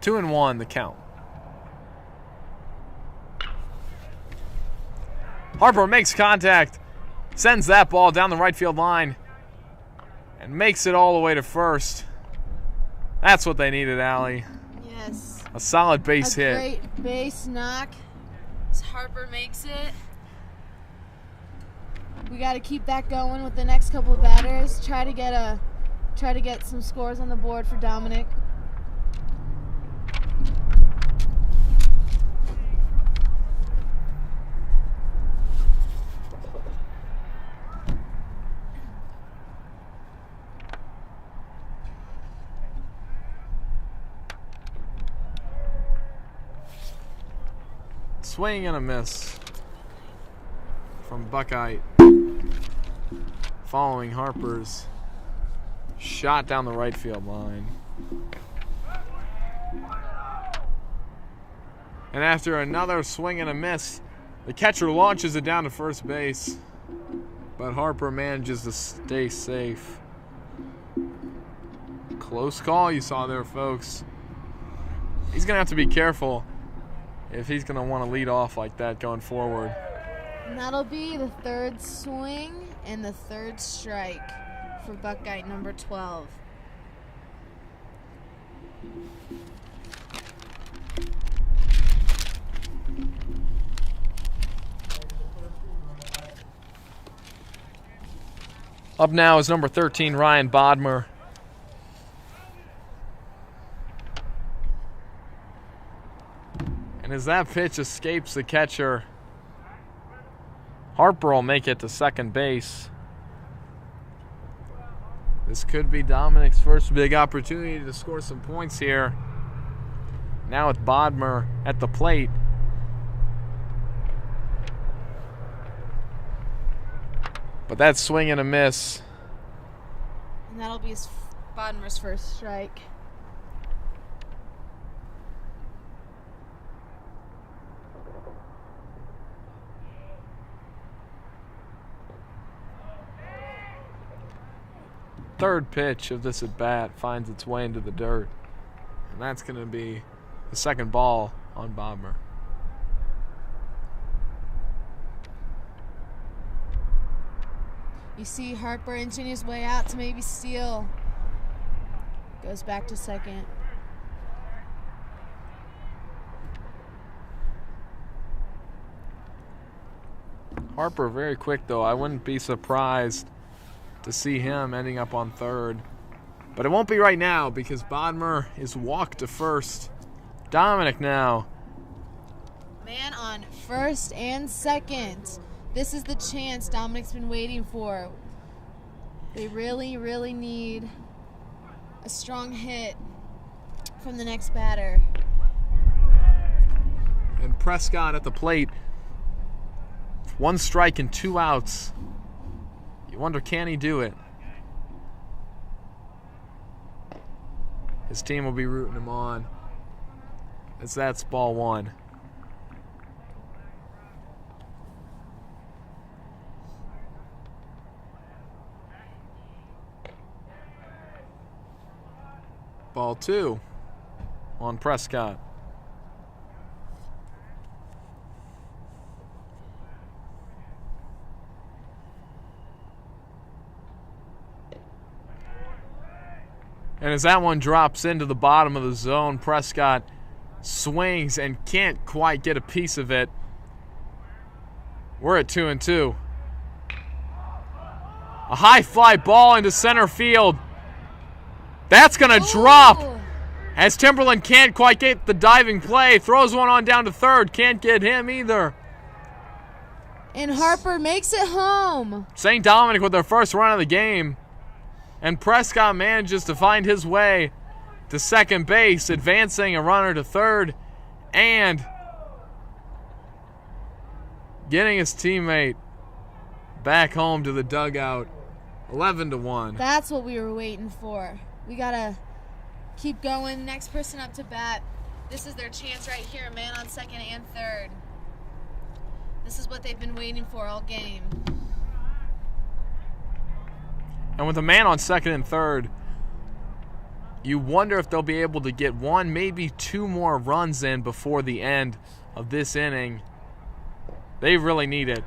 2-1 the count. Harper makes contact, sends that ball down the right field line, and makes it all the way to first. That's what they needed, Allie. Yes. A solid base hit. A great base knock. As Harper makes it. We got to keep that going with the next couple of batters. Try to get some scores on the board for Dominic. Swing and a miss from Buckeye, following Harper's shot down the right field line. And after another swing and a miss, the catcher launches it down to first base, but Harper manages to stay safe. Close call you saw there, folks. He's going to have to be careful if he's going to want to lead off like that going forward. And that'll be the third swing and the third strike for Buckeye number 12. Up now is number 13, Ryan Bodmer. And as that pitch escapes the catcher, Harper will make it to second base. This could be Dominic's first big opportunity to score some points here. Now with Bodmer at the plate. But that's swing and a miss. And that'll be Bodmer's first strike. Third pitch of this at bat finds its way into the dirt. And that's going to be the second ball on Bodmer. You see Harper inching his way out to maybe steal. Goes back to second. Harper very quick though. I wouldn't be surprised to see him ending up on third. But it won't be right now because Bodmer is walked to first. Dominic now. Man on first and second. This is the chance Dominic's been waiting for. They really, really need a strong hit from the next batter. And Prescott at the plate. 1 strike and 2 outs. You wonder, can he do it? His team will be rooting him on. As that's ball 1. Ball 2 on Prescott. And as that one drops into the bottom of the zone, Prescott swings and can't quite get a piece of it. We're at 2-2. A high fly ball into center field. That's going to drop as Timberland can't quite get the diving play. Throws one on down to third. Can't get him either. And Harper makes it home. St. Dominic with their first run of the game. And Prescott manages to find his way to second base, advancing a runner to third and getting his teammate back home to the dugout. 11-1. That's what we were waiting for. We gotta keep going. Next person up to bat. This is their chance right here, man on second and third. This is what they've been waiting for all game. And with a man on second and third, you wonder if they'll be able to get one, maybe two more runs in before the end of this inning. They really need it.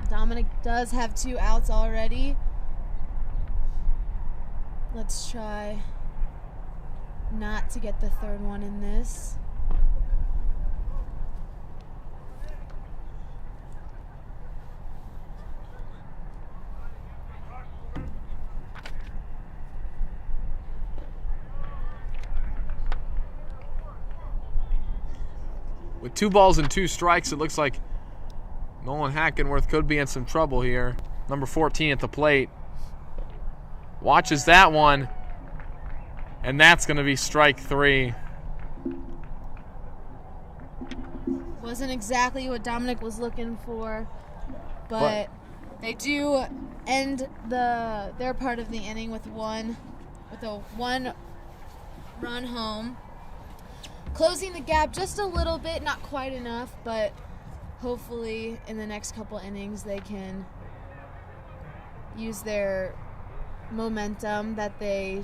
Dominic does have 2 outs already. Let's try not to get the third one in this. With 2 balls and 2 strikes, it looks like Nolan Hackenworth could be in some trouble here. Number 14 at the plate. Watches that one. And that's going to be strike 3. Wasn't exactly what Dominic was looking for, but they do end their part of the inning with a 1 run home. Closing the gap just a little bit, not quite enough, but hopefully in the next couple innings they can use their momentum that they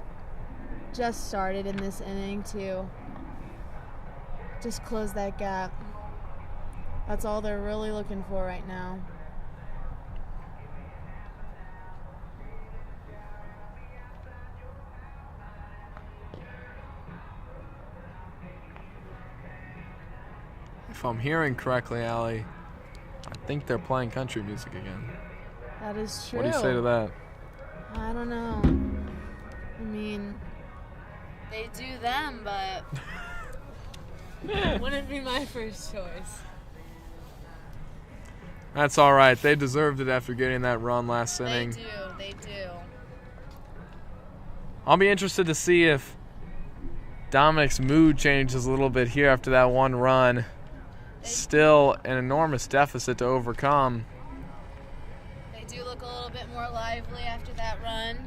just started in this inning to just close that gap. That's all they're really looking for right now. If I'm hearing correctly, Allie, I think they're playing country music again. That is true. What do you say to that? I don't know. I mean, they do them, but wouldn't be my first choice. That's all right. They deserved it after getting that run last inning. They do. I'll be interested to see if Dominic's mood changes a little bit here after that one run. Still an enormous deficit to overcome. They do look a little bit more lively after that run.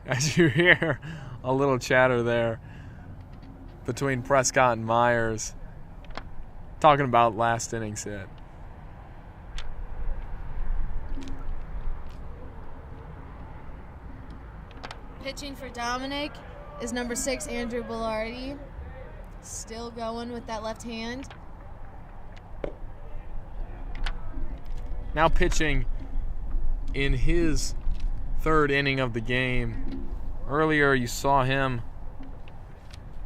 As you hear a little chatter there between Prescott and Myers talking about last inning's hit. Pitching for Dominic is number 6, Andrew Bellardi. Still going with that left hand. Now pitching in his 3rd inning of the game. Earlier you saw him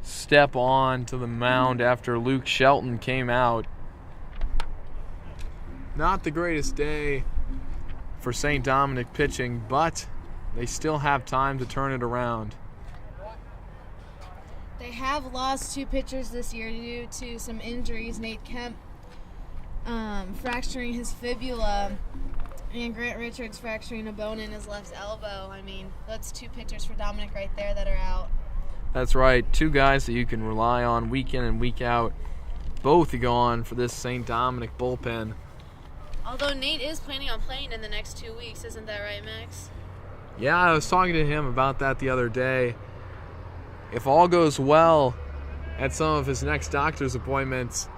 step on to the mound after Luke Shelton came out. Not the greatest day for St. Dominic pitching, but they still have time to turn it around. They have lost 2 pitchers this year due to some injuries. Nate Kemp fracturing his fibula and Grant Richards fracturing a bone in his left elbow. I mean, that's 2 pitchers for Dominic right there that are out. That's right. 2 guys that you can rely on week in and week out. Both gone for this St. Dominic bullpen. Although Nate is planning on playing in the next 2 weeks. Isn't that right, Max? Yeah, I was talking to him about that the other day. If all goes well at some of his next doctor's appointments,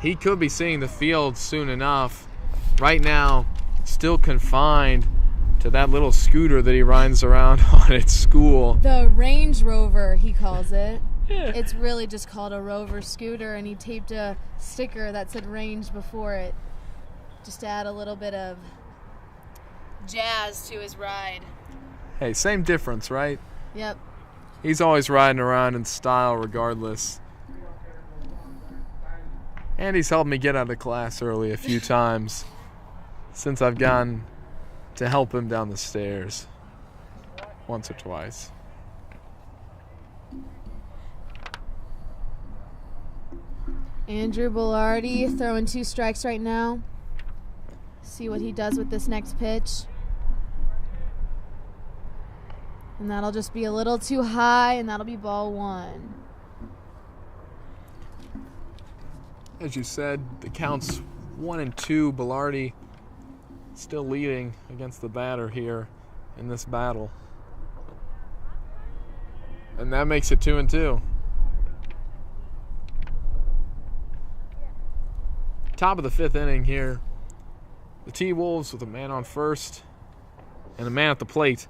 he could be seeing the field soon enough. Right now, still confined to to that little scooter that he rides around on at school. The Range Rover, he calls it. Yeah. It's really just called a Rover scooter, and he taped a sticker that said Range before it, just to add a little bit of jazz to his ride. Hey, same difference, right? Yep. He's always riding around in style regardless. And he's helped me get out of class early a few times since I've gone to help him down the stairs. Once or twice. Andrew Belardi throwing 2 strikes right now. See what he does with this next pitch. And that'll just be a little too high, and that'll be ball 1. As you said, the count's 1-2. Belardi still leading against the batter here in this battle. And that makes it 2-2. Top of the 5th inning here. The T-Wolves with a man on first and a man at the plate.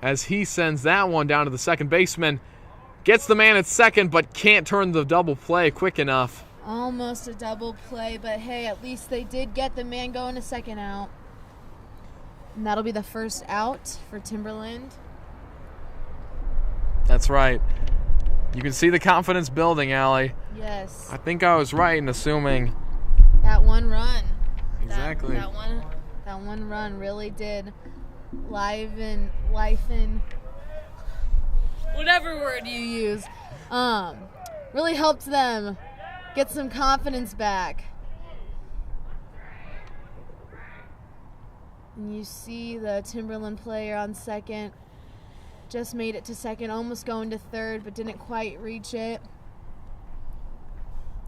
As he sends that one down to the second baseman. Gets the man at second, but can't turn the double play quick enough. Almost a double play, but hey, at least they did get the man going to second out. And that'll be the first out for Timberland. That's right. You can see the confidence building, Allie. Yes. I think I was right in assuming. That one run. Exactly. That one run really did lifen, whatever word you use, really helped them get some confidence back. And you see the Timberland player on second. Just made it to second, almost going to third, but didn't quite reach it.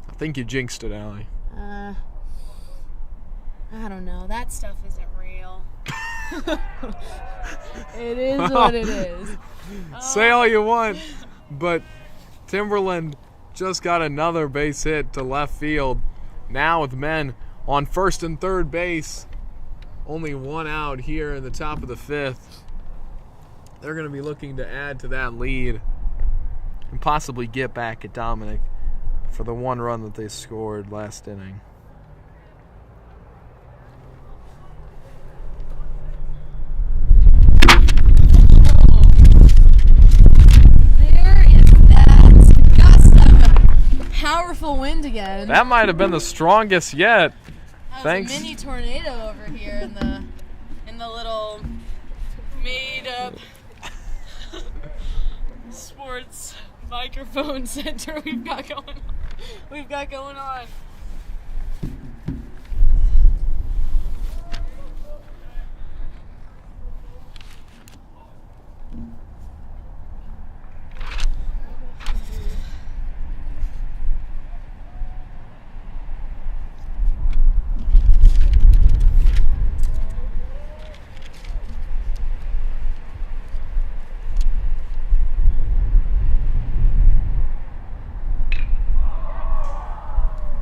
I think you jinxed it, Allie. I don't know. That stuff isn't real. It is what it is. Say all you want, but Timberland just got another base hit to left field. Now with men on first and third base. Only 1 out here in the top of the 5th. They're going to be looking to add to that lead and possibly get back at Dominic for the 1 run that they scored last inning. There is that gust of powerful wind again. That might have been the strongest yet. That was a mini tornado over here in the little made up sports microphone center we've got going on.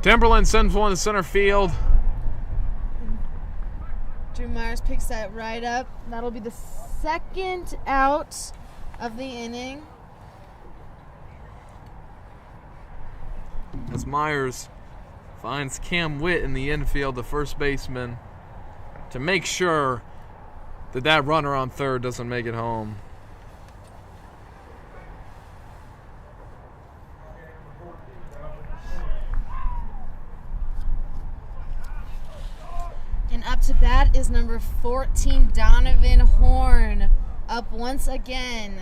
Timberland sends one to center field. Drew Myers picks that right up. That'll be the second out of the inning. As Myers finds Cam Witt in the infield, the first baseman, to make sure that runner on third doesn't make it home. And up to bat is number 14, Donovan Horn, up once again.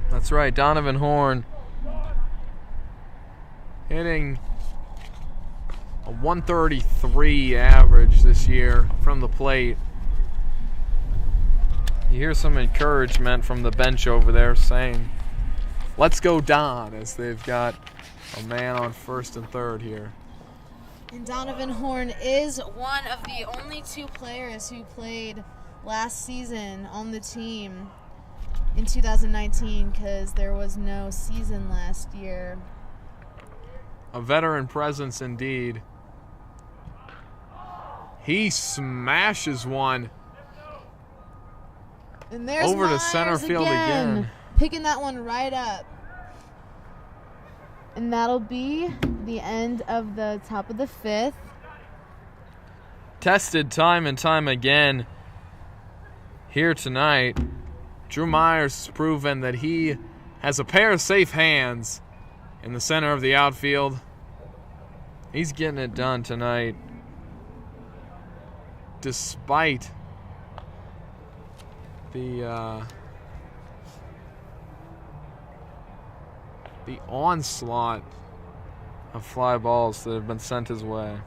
That's right, Donovan Horn hitting a 133 average this year from the plate. You hear some encouragement from the bench over there saying, "Let's go, Don," as they've got a man on first and third here. And Donovan Horn is one of the only 2 players who played last season on the team. in 2019 because there was no season last year. A veteran presence indeed. He smashes one And there's over to Myers center field again. Picking that one right up. And that'll be the end of the top of the fifth. Tested time and time again here tonight. Drew Myers has proven that he has a pair of safe hands in the center of the outfield. He's getting it done tonight. Despite the onslaught of fly balls that have been sent his way.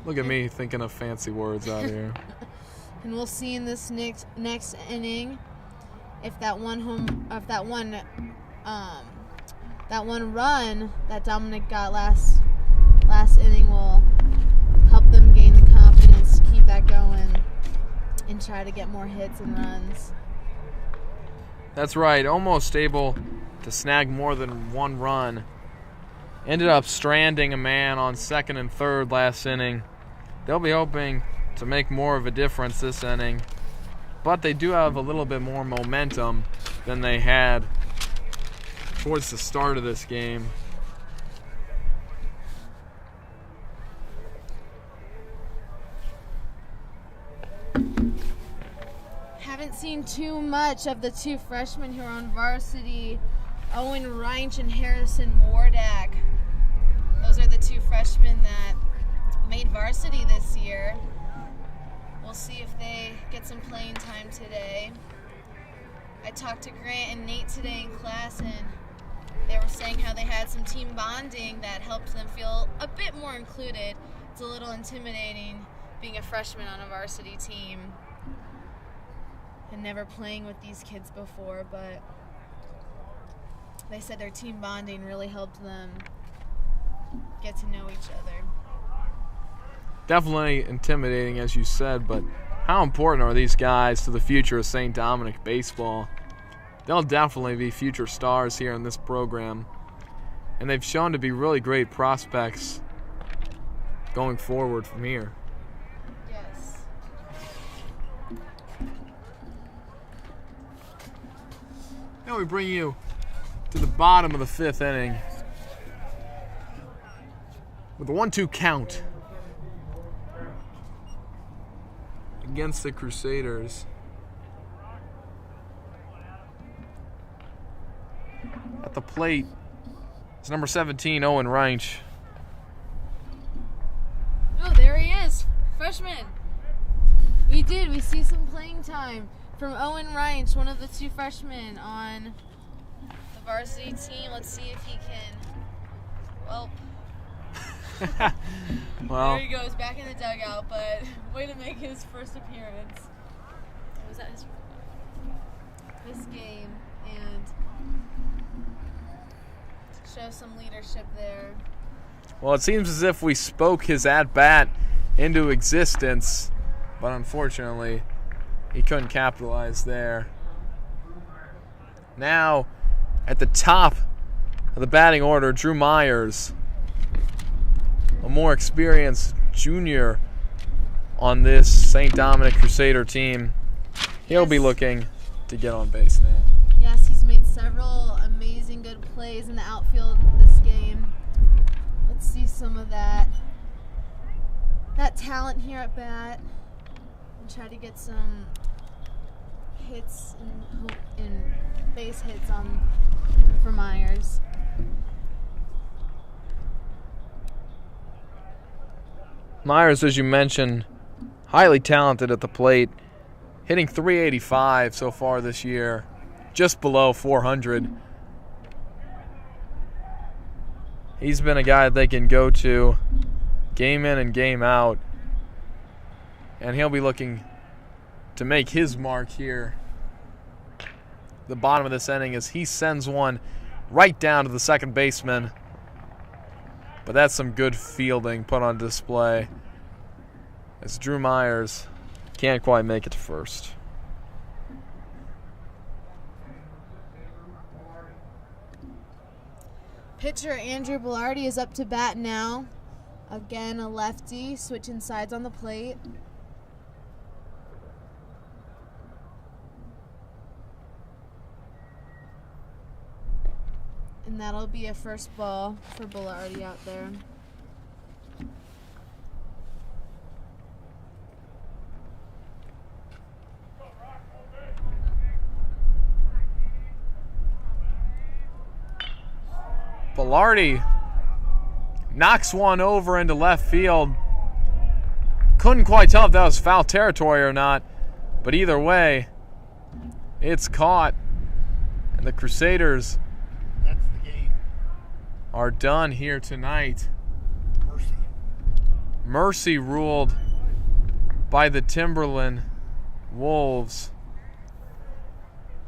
Look at me thinking of fancy words out here. And we'll see in this next inning if that one run that Dominic got last inning will help them gain the confidence to keep that going and try to get more hits and runs. That's right, almost able to snag more than one run. Ended up stranding a man on second and third last inning. They'll be hoping to make more of a difference this inning, but they do have a little bit more momentum than they had towards the start of this game. Haven't seen too much of the two freshmen who are on varsity, Owen Reinsch and Harrison Wardak. Those are the two freshmen that made varsity this year. We'll see if they get some playing time today. I talked to Grant and Nate today in class, and they were saying how they had some team bonding that helped them feel a bit more included. It's a little intimidating being a freshman on a varsity team and never playing with these kids before, but they said their team bonding really helped them get to know each other. Definitely intimidating, as you said, but how important are these guys to the future of St. Dominic baseball? They'll definitely be future stars here in this program, and they've shown to be really great prospects going forward from here. Yes. Now we bring you to the bottom of the fifth inning with a 1-2 count against the Crusaders. At the plate is number 17, Owen Reinsch. Oh, there he is, freshman. We see some playing time from Owen Reinsch, one of the two freshmen on the varsity team. Let's see if he can, Well, there he goes, back in the dugout, but way to make his first appearance. Was that this game, and show some leadership there. well, it seems as if we spoke his at-bat into existence, but unfortunately, he couldn't capitalize there. Now, at the top of the batting order, Drew Myers, a more experienced junior on this St. Dominic Crusader team. He'll be looking to get on base now. Yes, he's made several amazing good plays in the outfield this game. Let's see some of that talent here at bat and try to get some hits and base hits for Myers. Myers, as you mentioned, highly talented at the plate, hitting .385 so far this year, just below 400. He's been a guy that they can go to game in and game out, and he'll be looking to make his mark here. The bottom of this inning as he sends one right down to the second baseman. But that's some good fielding put on display as Drew Myers Can't quite make it to first. Pitcher Andrew Belardi is up to bat now. Again, a lefty, switching sides on the plate. And that'll be a first ball for Belardi out there. Belardi knocks one over into left field. Couldn't quite tell if that was foul territory or not, but either way, it's caught. And the Crusaders are done here tonight. Mercy ruled by the Timberland Wolves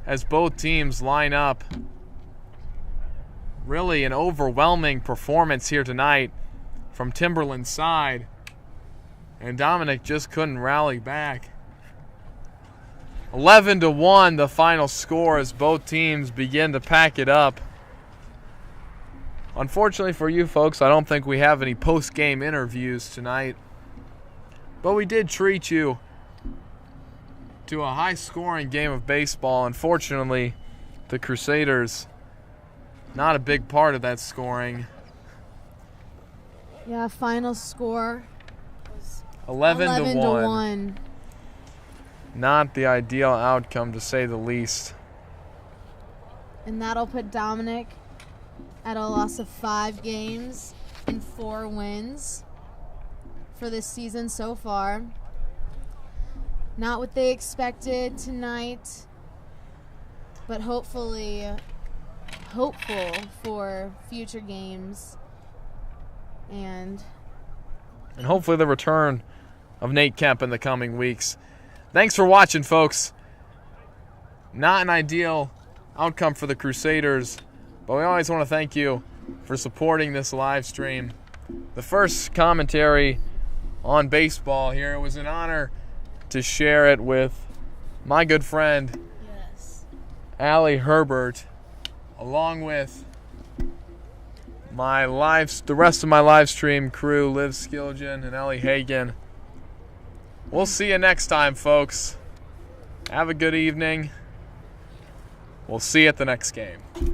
as both teams line up. Really an overwhelming performance here tonight from Timberland's side. And Dominic just couldn't rally back. 11-1 the final score as both teams begin to pack it up. Unfortunately for you folks, I don't think we have any post-game interviews tonight. But we did treat you to a high-scoring game of baseball. Unfortunately, the Crusaders, not a big part of that scoring. Yeah, final score was 11-1. Not the ideal outcome, to say the least. And that'll put Dominic at a loss of 5 games and 4 wins for this season so far. Not what they expected tonight, but hopefully hopeful for future games and hopefully the return of Nate Kemp in the coming weeks. Thanks for watching, folks. Not an ideal outcome for the Crusaders, but we always want to thank you for supporting this live stream. The first commentary on baseball here. It was an honor to share it with my good friend, Allie Herbert, along with the rest of my live stream crew, Liv Skilgen and Ellie Hagan. We'll see you next time, folks. Have a good evening. We'll see you at the next game. That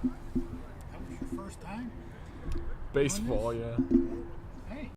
was your first time? Baseball, yeah.